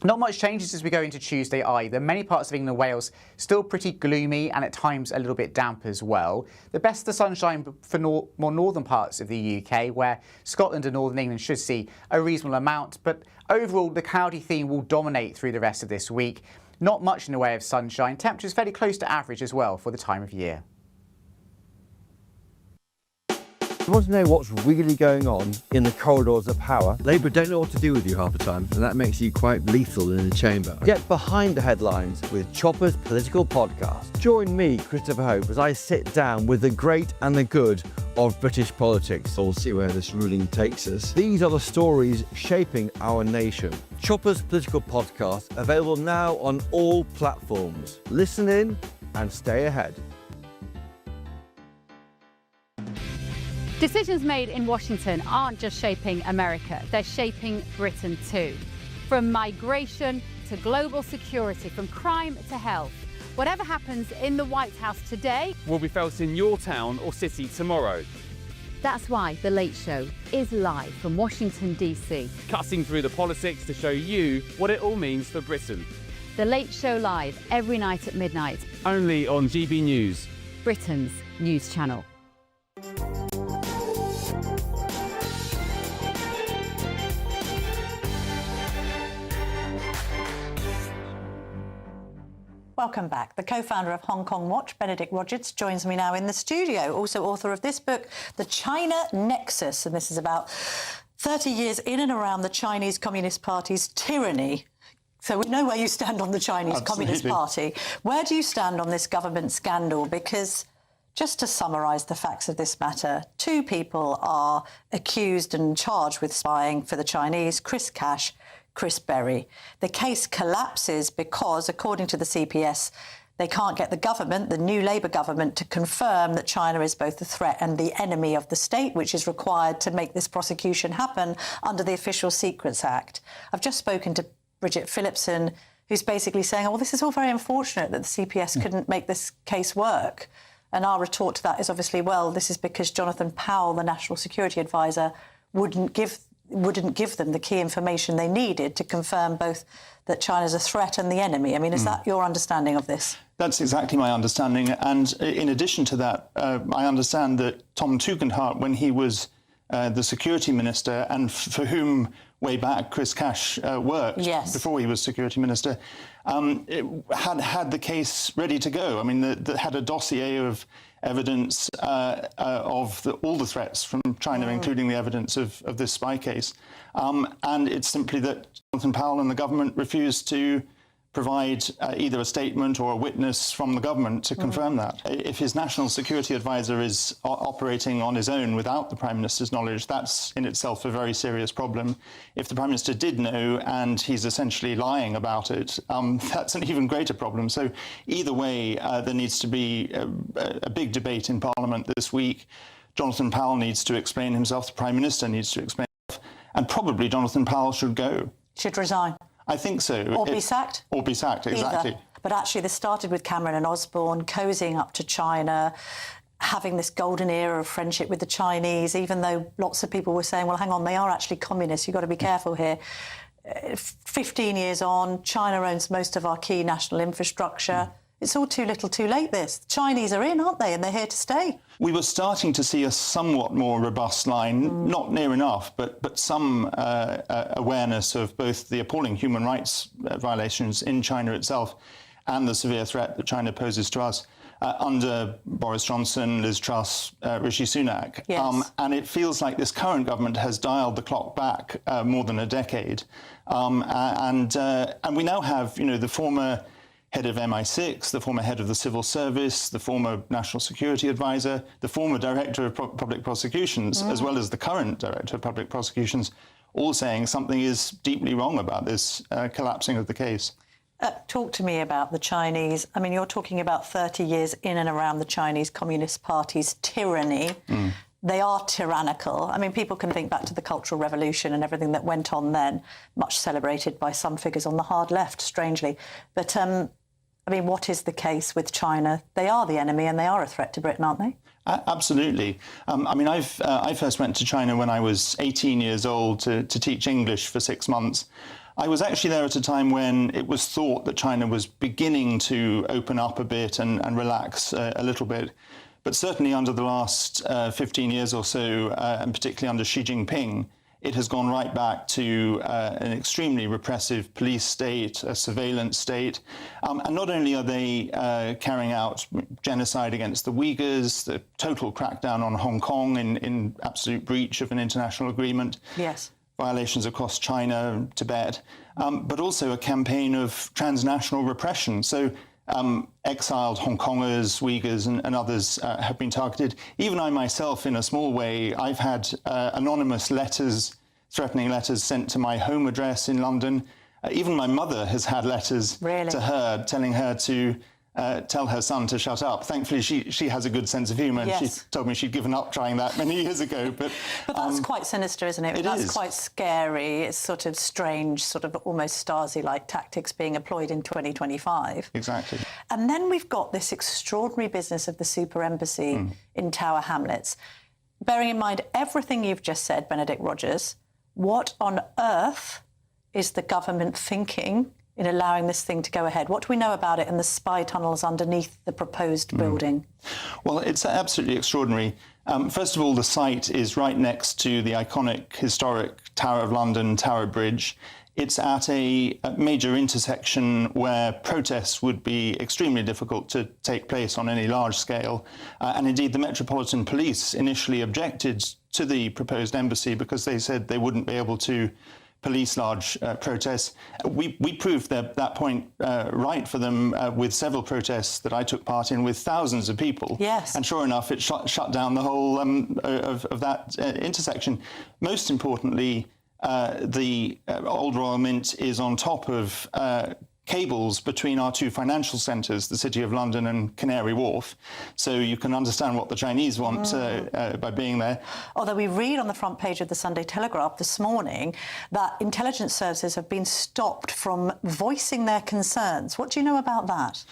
Not much changes as we go into Tuesday either. Many parts of England and Wales still pretty gloomy and at times a little bit damp as well. The best of the sunshine for more northern parts of the UK, where Scotland and Northern England should see a reasonable amount. But overall, the cloudy theme will dominate through the rest of this week. Not much in the way of sunshine. Temperatures fairly close to average as well for the time of year. You want to know what's really going on in the corridors of power? Labour don't know what to do with you half the time, and that makes you quite lethal in the chamber. Get behind the headlines with Chopper's Political Podcast. Join me, Christopher Hope, as I sit down with the great and the good of British politics. We'll see where this ruling takes us. These are the stories shaping our nation. Chopper's Political Podcast, available now on all platforms. Listen in and stay ahead. Decisions made in Washington aren't just shaping America, they're shaping Britain too. From migration to global security, from crime to health. Whatever happens in the White House today will be felt in your town or city tomorrow. That's why The Late Show is live from Washington, D.C. Cutting through the politics to show you what it all means for Britain. The Late Show live every night at midnight. Only on GB News, Britain's news channel. Welcome back. The co-founder of Hong Kong Watch, Benedict Rogers, joins me now in the studio. Also author of this book, The China Nexus, and this is about 30 years in and around the Chinese Communist Party's tyranny. So we know where you stand on the Chinese Communist Party. Where do you stand on this government scandal? Because just to summarise the facts of this matter, 2 people are accused and charged with spying for the Chinese, Chris Cash, Chris Berry. The case collapses because, according to the CPS, they can't get the government, the new Labour government, to confirm that China is both the threat and the enemy of the state, which is required to make this prosecution happen under the Official Secrets Act. I've just spoken to Bridget Phillipson, who's basically saying, oh, well, this is all very unfortunate that the CPS couldn't make this case work. And our retort to that is obviously, well, this is because Jonathan Powell, the National Security Advisor, wouldn't give them the key information they needed to confirm both that China's a threat and the enemy. I mean, is that your understanding of this? That's exactly my understanding. And in addition to that, I understand that Tom Tugendhat, when he was the security minister, and for whom way back Chris Cash worked before he was security minister, had the case ready to go. I mean, had a dossier of evidence of all the threats from China, including the evidence of this spy case. And it's simply that Jonathan Powell and the government refused to provide either a statement or a witness from the government to confirm that. If his national security advisor is operating on his own without the Prime Minister's knowledge, that's in itself a very serious problem. If the Prime Minister did know and he's essentially lying about it, that's an even greater problem. So either way, there needs to be a big debate in Parliament this week. Jonathan Powell needs to explain himself, the Prime Minister needs to explain himself, and probably Jonathan Powell should go. Should resign. I think so. Or be sacked? Or be sacked, exactly. Either. But actually, this started with Cameron and Osborne cozying up to China, having this golden era of friendship with the Chinese, even though lots of people were saying, well, hang on, they are actually communists. You've got to be careful here. 15 years on, China owns most of our key national infrastructure. It's all too little too late, this. The Chinese are in, aren't they? And they're here to stay. We were starting to see a somewhat more robust line, not near enough, but some awareness of both the appalling human rights violations in China itself and the severe threat that China poses to us under Boris Johnson, Liz Truss, Rishi Sunak. Yes. And it feels like this current government has dialed the clock back more than a decade. And we now have, the former head of MI6, the former head of the Civil Service, the former National Security Advisor, the former Director of Public Prosecutions, as well as the current Director of Public Prosecutions, all saying something is deeply wrong about this collapsing of the case. Talk to me about the Chinese. I mean, you're talking about 30 years in and around the Chinese Communist Party's tyranny. They are tyrannical. I mean, people can think back to the Cultural Revolution and everything that went on then, much celebrated by some figures on the hard left, strangely. But I mean, what is the case with China? They are the enemy and they are a threat to Britain, aren't they? Absolutely. I mean, I first went to China when I was 18 years old to teach English for 6 months. I was actually there at a time when it was thought that China was beginning to open up a bit and relax a little bit. But certainly under the last 15 years or so, and particularly under Xi Jinping, it has gone right back to an extremely repressive police state, a surveillance state. And not only are they carrying out genocide against the Uyghurs, the total crackdown on Hong Kong in absolute breach of an international agreement. Yes. Violations across China, Tibet, but also a campaign of transnational repression. So exiled Hong Kongers, Uyghurs and others have been targeted. Even I myself, in a small way, I've had anonymous letters, threatening letters sent to my home address in London. Even my mother has had letters to her telling her to tell her son to shut up. Thankfully, she has a good sense of humour. Yes. She told me she'd given up trying that many years ago. But that's quite sinister, isn't it? That's quite scary. It's sort of strange, sort of almost Stasi-like tactics being employed in 2025. Exactly. And then we've got this extraordinary business of the super embassy in Tower Hamlets. Bearing in mind everything you've just said, Benedict Rogers, what on earth is the government thinking in allowing this thing to go ahead? What do we know about it and the spy tunnels underneath the proposed building? Well, it's absolutely extraordinary. First of all, the site is right next to the iconic historic Tower of London, Tower Bridge. It's at a major intersection where protests would be extremely difficult to take place on any large scale. And indeed, the Metropolitan Police initially objected to the proposed embassy because they said they wouldn't be able to police large protests. We proved that point right for them with several protests that I took part in with thousands of people. Yes. And sure enough, it shut down the whole of that intersection. Most importantly, the Old Royal Mint is on top of cables between our two financial centres, the City of London and Canary Wharf. So you can understand what the Chinese want by being there. Although we read on the front page of the Sunday Telegraph this morning that intelligence services have been stopped from voicing their concerns. What do you know about that?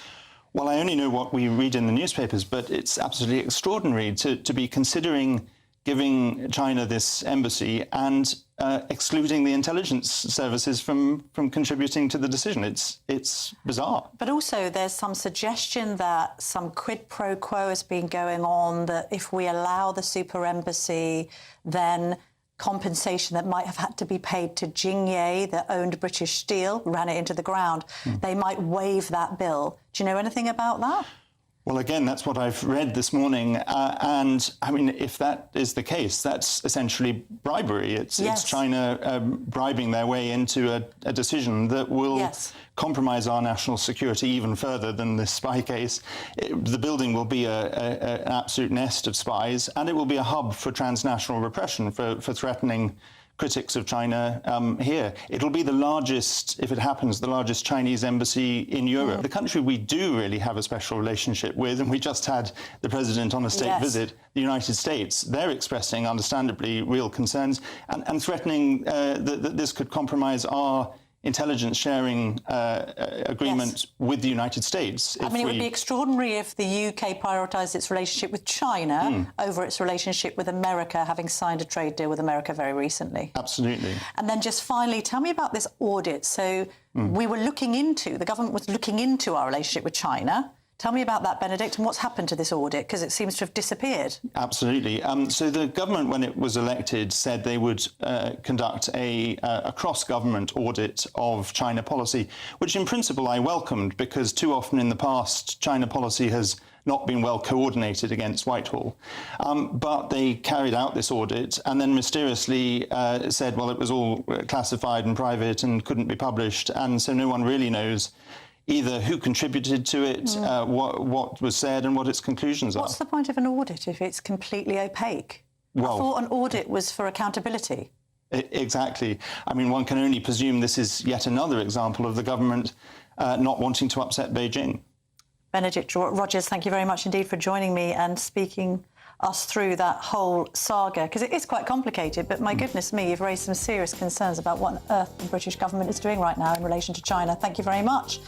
Well, I only know what we read in the newspapers, but it's absolutely extraordinary to be considering giving China this embassy and excluding the intelligence services from contributing to the decision. It's bizarre. But also there's some suggestion that some quid pro quo has been going on, that if we allow the super embassy, then compensation that might have had to be paid to Jingye, that owned British Steel, ran it into the ground, they might waive that bill. Do you know anything about that? Well, again, that's what I've read this morning. And, I mean, if that is the case, that's essentially bribery. It's China bribing their way into a decision that will compromise our national security even further than this spy case. The building will be an absolute nest of spies, and it will be a hub for transnational repression, for threatening critics of China here. It'll be the largest, if it happens, the largest Chinese embassy in Europe. The country we do really have a special relationship with, and we just had the president on a state visit, the United States. They're expressing, understandably, real concerns and threatening that this could compromise our intelligence sharing agreement with the United States. I mean, it would be extraordinary if the UK prioritised its relationship with China over its relationship with America, having signed a trade deal with America very recently. Absolutely. And then just finally, tell me about this audit. So we were looking into, the government was looking into our relationship with China. Tell me about that, Benedict, and what's happened to this audit, because it seems to have disappeared. Absolutely. So the government, when it was elected, said they would conduct a cross-government audit of China policy, which in principle I welcomed, because too often in the past China policy has not been well coordinated against Whitehall. But they carried out this audit and then mysteriously said, well, it was all classified and private and couldn't be published, and so no one really knows either who contributed to it, what was said, and what its conclusions are. What's the point of an audit if it's completely opaque? Well, I thought an audit was for accountability. Exactly. I mean, one can only presume this is yet another example of the government not wanting to upset Beijing. Benedict Rogers, thank you very much indeed for joining me and speaking us through that whole saga, because it is quite complicated, but my goodness me, you've raised some serious concerns about what on earth the British government is doing right now in relation to China. Thank you very much.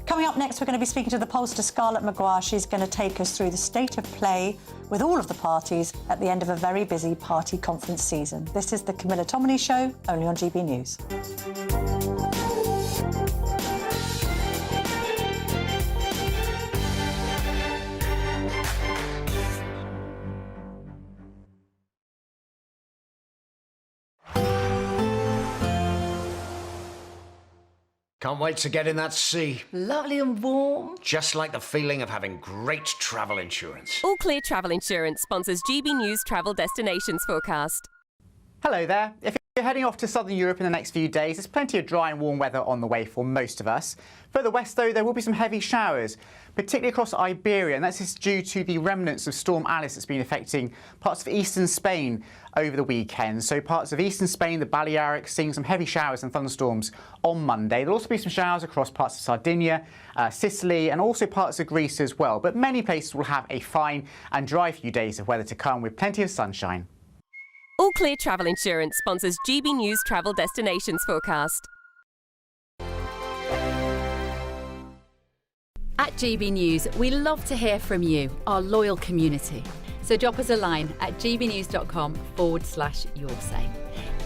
Coming up next, we're going to be speaking to the pollster Scarlett Maguire. She's going to take us through the state of play with all of the parties at the end of a very busy party conference season. This is the Camilla Tominey Show, only on GB News. Can't wait to get in that sea. Lovely and warm. Just like the feeling of having great travel insurance. All Clear Travel Insurance sponsors GB News Travel Destinations Forecast. Hello there. If you're heading off to southern Europe in the next few days, there's plenty of dry and warm weather on the way for most of us. Further west, though, there will be some heavy showers, particularly across Iberia, and that's just due to the remnants of Storm Alice that's been affecting parts of eastern Spain over the weekend. So parts of eastern Spain, the Balearics, seeing some heavy showers and thunderstorms on Monday. There'll also be some showers across parts of Sardinia, Sicily, and also parts of Greece as well. But many places will have a fine and dry few days of weather to come with plenty of sunshine. All Clear Travel Insurance sponsors GB News Travel Destinations Forecast. At GB News, we love to hear from you, our loyal community. So drop us a line at gbnews.com/yoursay.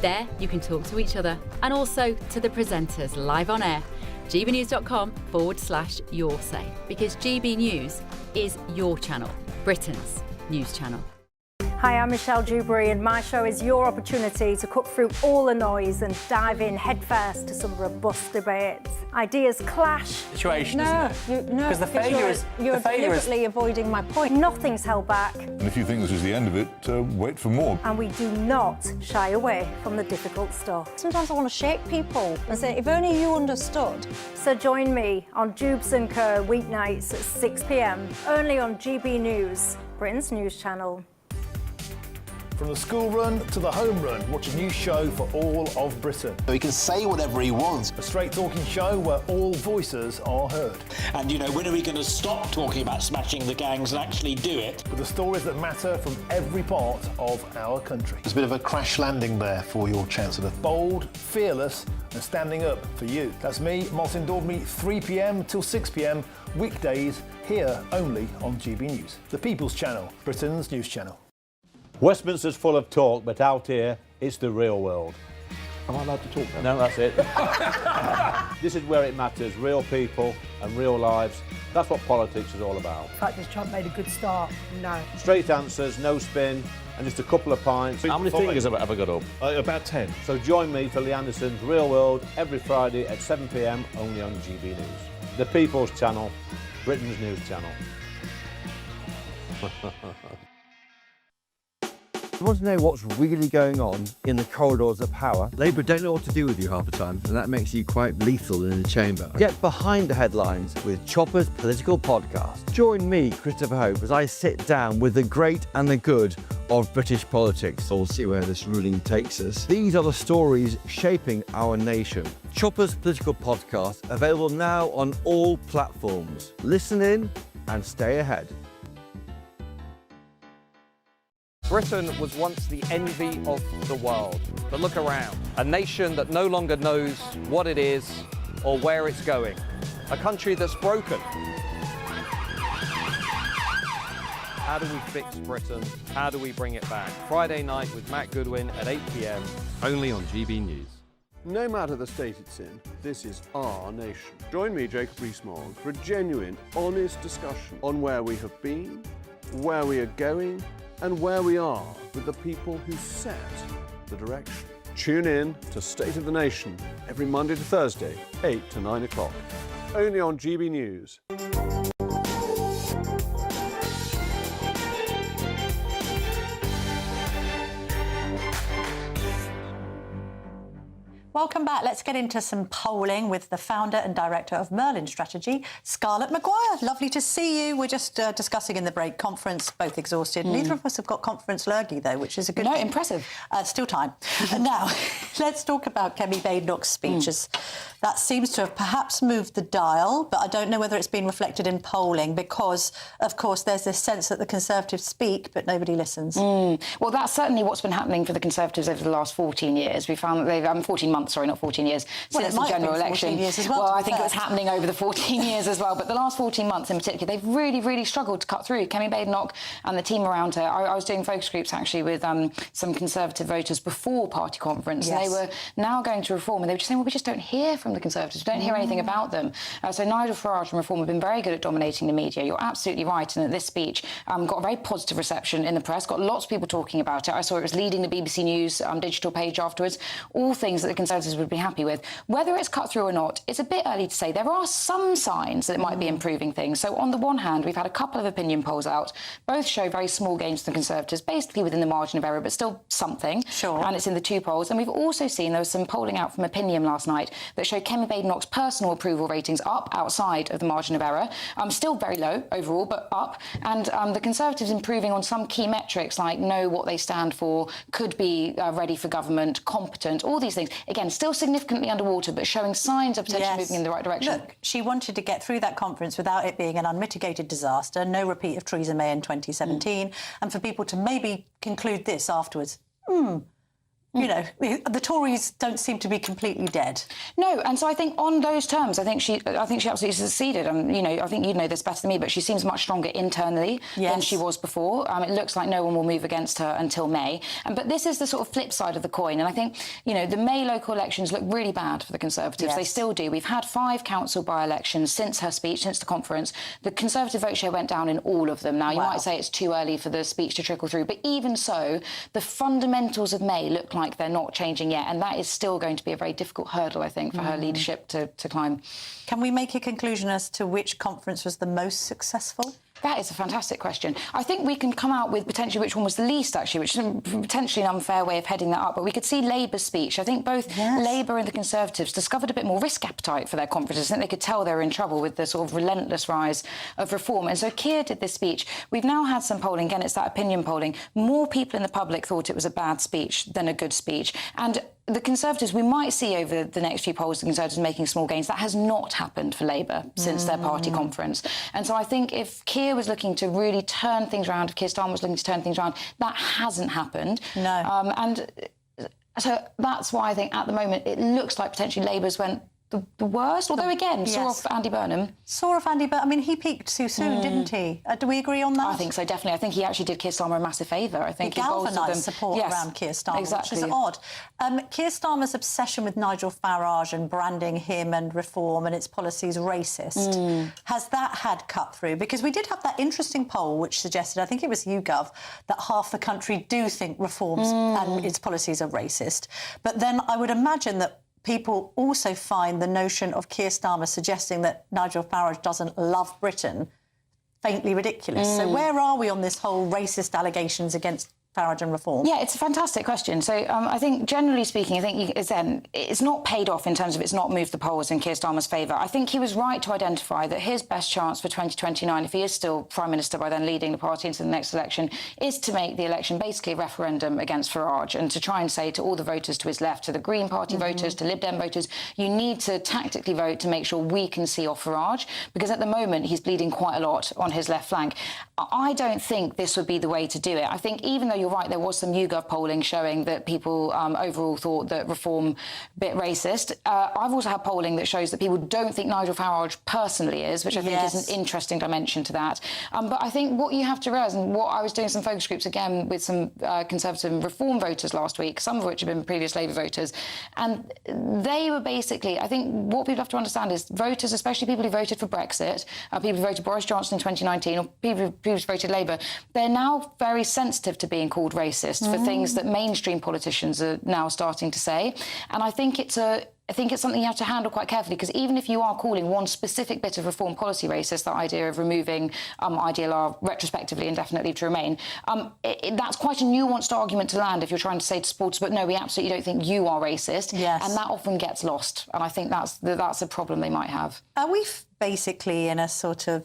There you can talk to each other and also to the presenters live on air. gbnews.com/yoursay, because GB News is your channel, Britain's news channel. Hi, I'm Michelle Dewberry, and my show is your opportunity to cut through all the noise and dive in headfirst to some robust debates. Ideas clash. Situation, no, isn't it? No, because the failure is you're deliberately avoiding my point. Nothing's held back. And if you think this is the end of it, wait for more. And we do not shy away from the difficult stuff. Sometimes I want to shake people and say, if only you understood. So join me on Jubes & Co. weeknights at 6 p.m, only on GB News, Britain's news channel. From the school run to the home run, watch a new show for all of Britain. So he can say whatever he wants. A straight talking show where all voices are heard. And, you know, when are we going to stop talking about smashing the gangs and actually do it? With the stories that matter from every part of our country. There's a bit of a crash landing there for your Chancellor. Bold, fearless and standing up for you. That's me, Martin Daubney, 3 p.m. till 6 p.m. weekdays here only on GB News. The People's Channel, Britain's news channel. Westminster's full of talk, but out here, it's the real world. Am I allowed to talk now? No, that's it. This is where it matters, real people and real lives. That's what politics is all about. The fact that Trump made a good start, no. Straight answers, no spin, and just a couple of pints. How many fingers have I got up? About 10. So join me for Lee Anderson's Real World every Friday at 7 p.m. only on GB News. The People's Channel, Britain's news channel. You want to know what's really going on in the corridors of power? Labour don't know what to do with you half the time, and that makes you quite lethal in the chamber. Get behind the headlines with Chopper's political podcast. Join me, Christopher Hope, as I sit down with the great and the good of British politics. We'll see where this ruling takes us. These are the stories shaping our nation. Chopper's political podcast, available now on all platforms. Listen in and stay ahead. Britain was once the envy of the world. But look around. A nation that no longer knows what it is or where it's going. A country that's broken. How do we fix Britain? How do we bring it back? Friday night with Matt Goodwin at 8 p.m. only on GB News. No matter the state it's in, this is our nation. Join me, Jacob Rees-Mogg, for a genuine, honest discussion on where we have been, where we are going, and where we are with the people who set the direction. Tune in to State of the Nation every Monday to Thursday, 8 to 9 o'clock, only on GB News. Welcome back. Let's get into some polling with the founder and director of Merlin Strategy, Scarlett Maguire. Lovely to see you. We're just discussing in the break conference, both exhausted. Neither of us have got conference lurgy, though, which is a good thing. Impressive. Still time. And now, let's talk about Kemi Badenoch's speeches. That seems to have perhaps moved the dial, but I don't know whether it's been reflected in polling because, of course, there's this sense that the Conservatives speak, but nobody listens. Well, that's certainly what's been happening for the Conservatives over the last 14 years. We found that they've 14 months, sorry, not 14 years, since the general election. Years as well, I think it was happening over the 14 years as well, but the last 14 months in particular, they've really, really struggled to cut through. Kemi Badenoch and the team around her. I was doing focus groups actually with some Conservative voters before party conference. Yes. And they were now going to Reform, and they were just saying, well, we just don't hear from the Conservatives. We don't hear anything about them. So Nigel Farage and Reform have been very good at dominating the media. You're absolutely right in that this speech got a very positive reception in the press, got lots of people talking about it. I saw it was leading the BBC News digital page afterwards. All things that the Conservatives would be happy with. Whether it's cut through or not, it's a bit early to say. There are some signs that it might be improving things. So on the one hand, we've had a couple of opinion polls out. Both show very small gains for the Conservatives, basically within the margin of error, but still something. Sure. And it's in the two polls. And we've also seen there was some polling out from Opinion last night that showed Kemi Badenoch's personal approval ratings up outside of the margin of error. Still very low overall, but up. And the Conservatives improving on some key metrics like know what they stand for, could be ready for government, competent, all these things. Again, still significantly underwater, but showing signs of potentially moving in the right direction. Look, she wanted to get through that conference without it being an unmitigated disaster, no repeat of Theresa May in 2017, and for people to maybe conclude this afterwards. You know, the Tories don't seem to be completely dead. No, and so I think on those terms, I think she absolutely succeeded. You know, I think you know this better than me, but she seems much stronger internally than she was before. It looks like no one will move against her until May. But this is the sort of flip side of the coin. And I think, you know, the May local elections look really bad for the Conservatives. They still do. We've had 5 council by-elections since her speech, since the conference. The Conservative vote share went down in all of them. Now, you might say it's too early for the speech to trickle through, but even so, the fundamentals of May look like they're not changing yet, and that is still going to be a very difficult hurdle, I think, for her leadership to climb. Can we make a conclusion as to which conference was the most successful? That is a fantastic question. I think we can come out with potentially which one was the least, actually, which is potentially an unfair way of heading that up. But we could see Labour's speech. I think both Labour and the Conservatives discovered a bit more risk appetite for their conferences. I think they could tell they were in trouble with the sort of relentless rise of reform. And so Keir did this speech. We've now had some polling. Again, it's that opinion polling. More people in the public thought it was a bad speech than a good speech. And the Conservatives, we might see over the next few polls the Conservatives making small gains. That has not happened for Labour since their party conference. And so I think if Keir was looking to really turn things around, if Keir Starmer was looking to turn things around, that hasn't happened. No. And so that's why I think at the moment it looks like potentially Labour's went the worst, although again, saw off Andy Burnham. Saw off Andy Burnham. I mean, he peaked too soon, didn't he? Do we agree on that? I think so, definitely. I think he actually did Keir Starmer a massive favour. I think he galvanised support around Keir Starmer, which is odd. Keir Starmer's obsession with Nigel Farage and branding him and reform and its policies racist, has that had cut through? Because we did have that interesting poll which suggested, I think it was YouGov, that half the country do think reforms and its policies are racist. But then I would imagine that people also find the notion of Keir Starmer suggesting that Nigel Farage doesn't love Britain faintly ridiculous. So where are we on this whole racist allegations against Farage and reform? Yeah, it's a fantastic question. So I think, generally speaking, I think it's not paid off in terms of it's not moved the polls in Keir Starmer's favour. I think he was right to identify that his best chance for 2029, if he is still Prime Minister by then leading the party into the next election, is to make the election basically a referendum against Farage and to try and say to all the voters to his left, to the Green Party voters, to Lib Dem voters, you need to tactically vote to make sure we can see off Farage, because at the moment he's bleeding quite a lot on his left flank. I don't think this would be the way to do it. I think even though you're right, there was some YouGov polling showing that people overall thought that reform a bit racist. I've also had polling that shows that people don't think Nigel Farage personally is, which I think is an interesting dimension to that. But I think what you have to realise, and what I was doing some focus groups again with some Conservative and Reform voters last week, some of which have been previous Labour voters, and they were basically, I think what people have to understand is voters, especially people who voted for Brexit, people who voted Boris Johnson in 2019, or people who previously voted Labour, they're now very sensitive to being called racist for things that mainstream politicians are now starting to say. And I think it's something you have to handle quite carefully, because even if you are calling one specific bit of reform policy racist, that idea of removing IDLR retrospectively indefinitely to remain, that's quite a nuanced argument to land if you're trying to say to supporters, but no, we absolutely don't think you are racist. And that often gets lost. And I think that's a problem they might have. Are we basically in a sort of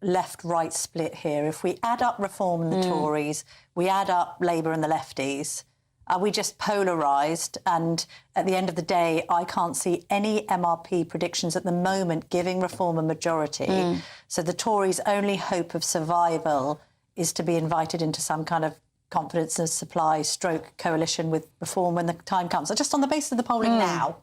left-right split here? If we add up Reform and the Tories, we add up Labour and the lefties, are we just polarised? And at the end of the day, I can't see any MRP predictions at the moment giving Reform a majority. So the Tories' only hope of survival is to be invited into some kind of confidence and supply stroke coalition with Reform when the time comes. So just on the basis of the polling now.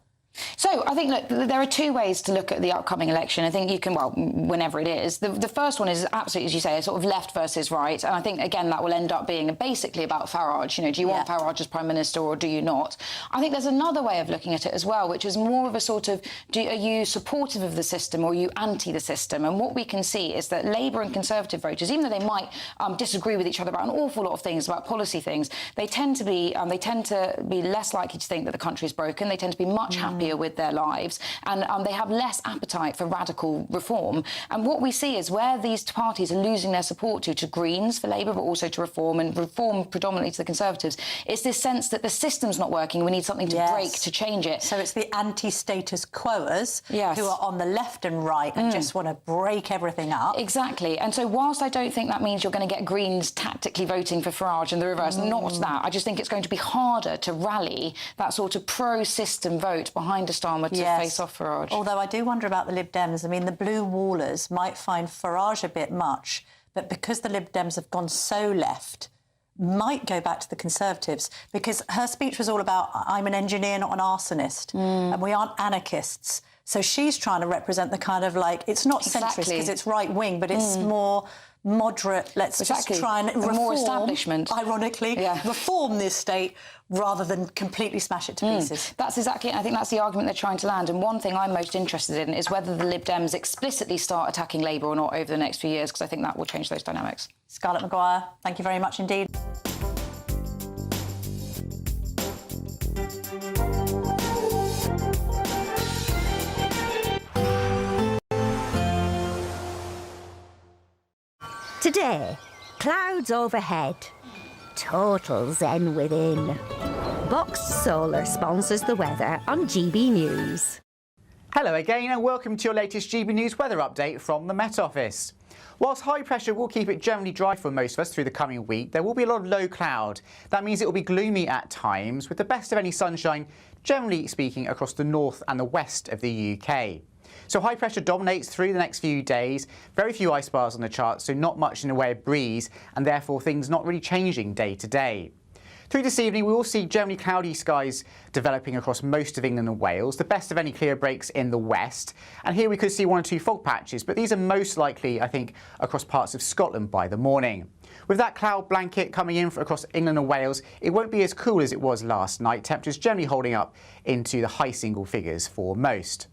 So I think, look, there are two ways to look at the upcoming election. I think you can, well, whenever it is. The first one is absolutely, as you say, a sort of left versus right. And I think, again, that will end up being basically about Farage. You know, do you want Farage as Prime Minister or do you not? I think there's another way of looking at it as well, which is more of a sort of, are you supportive of the system or are you anti the system? And what we can see is that Labour and Conservative voters, even though they might disagree with each other about an awful lot of things, about policy things, they tend to be less likely to think that the country is broken. They tend to be much happier with their lives, and they have less appetite for radical reform. And what we see is where these parties are losing their support to Greens for Labour, but also to Reform, and Reform predominantly to the Conservatives, it's this sense that the system's not working, we need something to break to change it. So it's the anti-status quoers who are on the left and right and just want to break everything up. Exactly. And so whilst I don't think that means you're going to get Greens tactically voting for Farage and the reverse, not that, I just think it's going to be harder to rally that sort of pro-system vote behind a Starmer to face off Farage. Although I do wonder about the Lib Dems. I mean, the blue wallers might find Farage a bit much, but because the Lib Dems have gone so left, might go back to the Conservatives, because her speech was all about, I'm an engineer, not an arsonist, and we aren't anarchists. So she's trying to represent the kind of, like, it's not centrist because it's right-wing, but it's more moderate, let's just try and reform, more establishment. Ironically, reform this state rather than completely smash it to pieces. That's exactly, I think that's the argument they're trying to land. And one thing I'm most interested in is whether the Lib Dems explicitly start attacking Labour or not over the next few years, because I think that will change those dynamics. Scarlett Maguire, thank you very much indeed. Today, clouds overhead, total zen within. Boxed Solar sponsors the weather on GB News. Hello again and welcome to your latest GB News weather update from the Met Office. Whilst high pressure will keep it generally dry for most of us through the coming week, there will be a lot of low cloud. That means it will be gloomy at times, with the best of any sunshine, generally speaking, across the north and the west of the UK. So high pressure dominates through the next few days. Very few ice bars on the chart, so not much in the way of breeze, and therefore things not really changing day to day. Through this evening, we will see generally cloudy skies developing across most of England and Wales, the best of any clear breaks in the west. And here we could see one or two fog patches, but these are most likely, I think, across parts of Scotland by the morning. With that cloud blanket coming in across England and Wales, it won't be as cool as it was last night, temperatures generally holding up into the high single figures for most.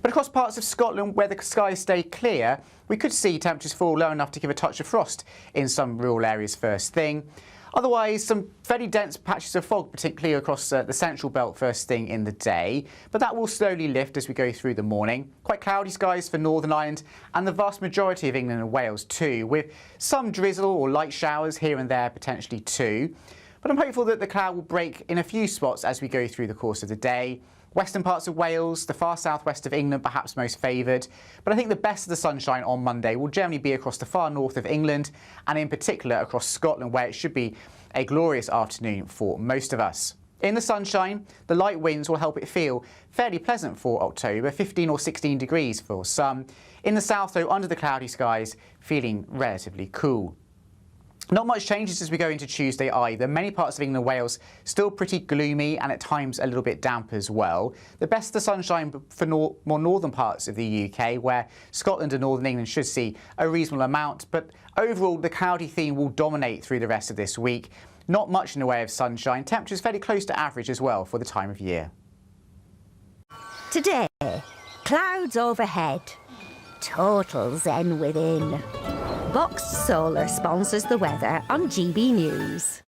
But across parts of Scotland where the skies stay clear, we could see temperatures fall low enough to give a touch of frost in some rural areas first thing. Otherwise, some fairly dense patches of fog, particularly across the central belt first thing in the day, but that will slowly lift as we go through the morning. Quite cloudy skies for Northern Ireland and the vast majority of England and Wales too, with some drizzle or light showers here and there potentially too. But I'm hopeful that the cloud will break in a few spots as we go through the course of the day. Western parts of Wales, the far southwest of England perhaps most favoured, but I think the best of the sunshine on Monday will generally be across the far north of England and in particular across Scotland, where it should be a glorious afternoon for most of us. In the sunshine, the light winds will help it feel fairly pleasant for October, 15 or 16 degrees for some. In the south though, under the cloudy skies, feeling relatively cool. Not much changes as we go into Tuesday either. Many parts of England and Wales still pretty gloomy and at times a little bit damp as well. The best of the sunshine for more northern parts of the UK, where Scotland and Northern England should see a reasonable amount. But overall, the cloudy theme will dominate through the rest of this week. Not much in the way of sunshine. Temperatures fairly close to average as well for the time of year. Today, clouds overhead, total zen within. Boxed Solar sponsors the weather on GB News.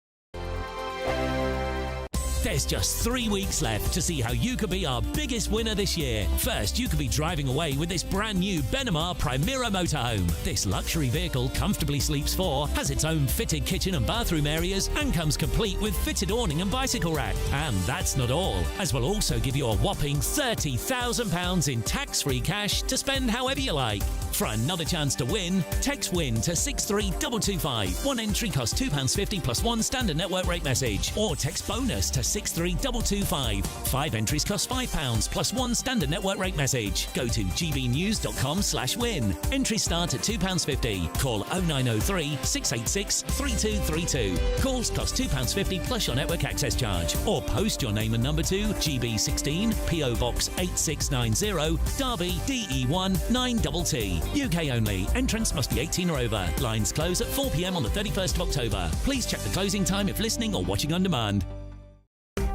There's just 3 weeks left to see how you could be our biggest winner this year. First, you could be driving away with this brand new Benedict Primera motorhome. This luxury vehicle comfortably sleeps 4, has its own fitted kitchen and bathroom areas, and comes complete with fitted awning and bicycle rack. And that's not all, as we'll also give you a whopping £30,000 in tax-free cash to spend however you like. For another chance to win, text WIN to 63225. One entry costs £2.50 plus one standard network rate message. Or text BONUS to 63225. 5 entries cost £5 plus one standard network rate message. Go to gbnews.com/win. Entries start at £2.50. Call 0903 686 3232. Calls cost £2.50 plus your network access charge. Or post your name and number to GB16 PO Box 8690 Derby DE1 9TT. UK only. Entrance must be 18 or over. Lines close at 4 p.m. on the 31st of October. Please check the closing time if listening or watching on demand.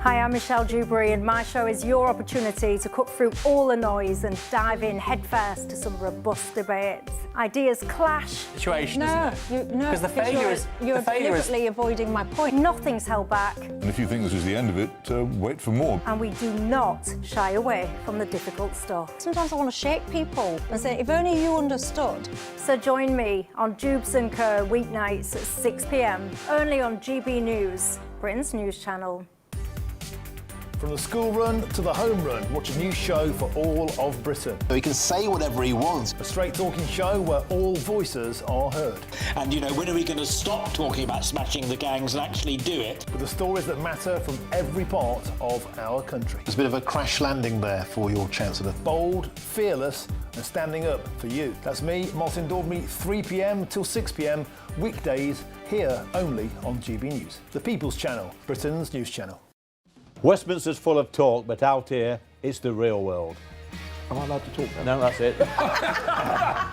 Hi, I'm Michelle Dewberry and my show is your opportunity to cut through all the noise and dive in headfirst to some robust debates. Ideas clash. Situation, isn't it? No, because the failure is you're deliberately avoiding my point. Nothing's held back. And if you think this is the end of it, wait for more. And we do not shy away from the difficult stuff. Sometimes I want to shake people and say, if only you understood. So join me on Jubes & Co weeknights at 6 p.m. only on GB News, Britain's news channel. From the school run to the home run, watch a new show for all of Britain. So he can say whatever he wants. A straight talking show where all voices are heard. And, you know, when are we going to stop talking about smashing the gangs and actually do it? With the stories that matter from every part of our country. There's a bit of a crash landing there for your Chancellor. Bold, fearless and standing up for you. That's me, Martin Daubney, 3 p.m. till 6 p.m. weekdays here only on GB News. The People's Channel, Britain's news channel. Westminster's full of talk, but out here, it's the real world. Am I allowed to talk now? No, that's it.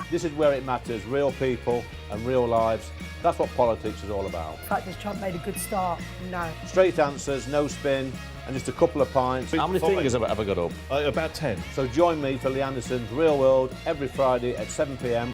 This is where it matters, real people and real lives. That's what politics is all about. The fact has Trump made a good start? No. Straight answers, no spin, and just a couple of pints. How many fingers have I got up? About 10. So join me for Lee Anderson's Real World every Friday at 7 p.m.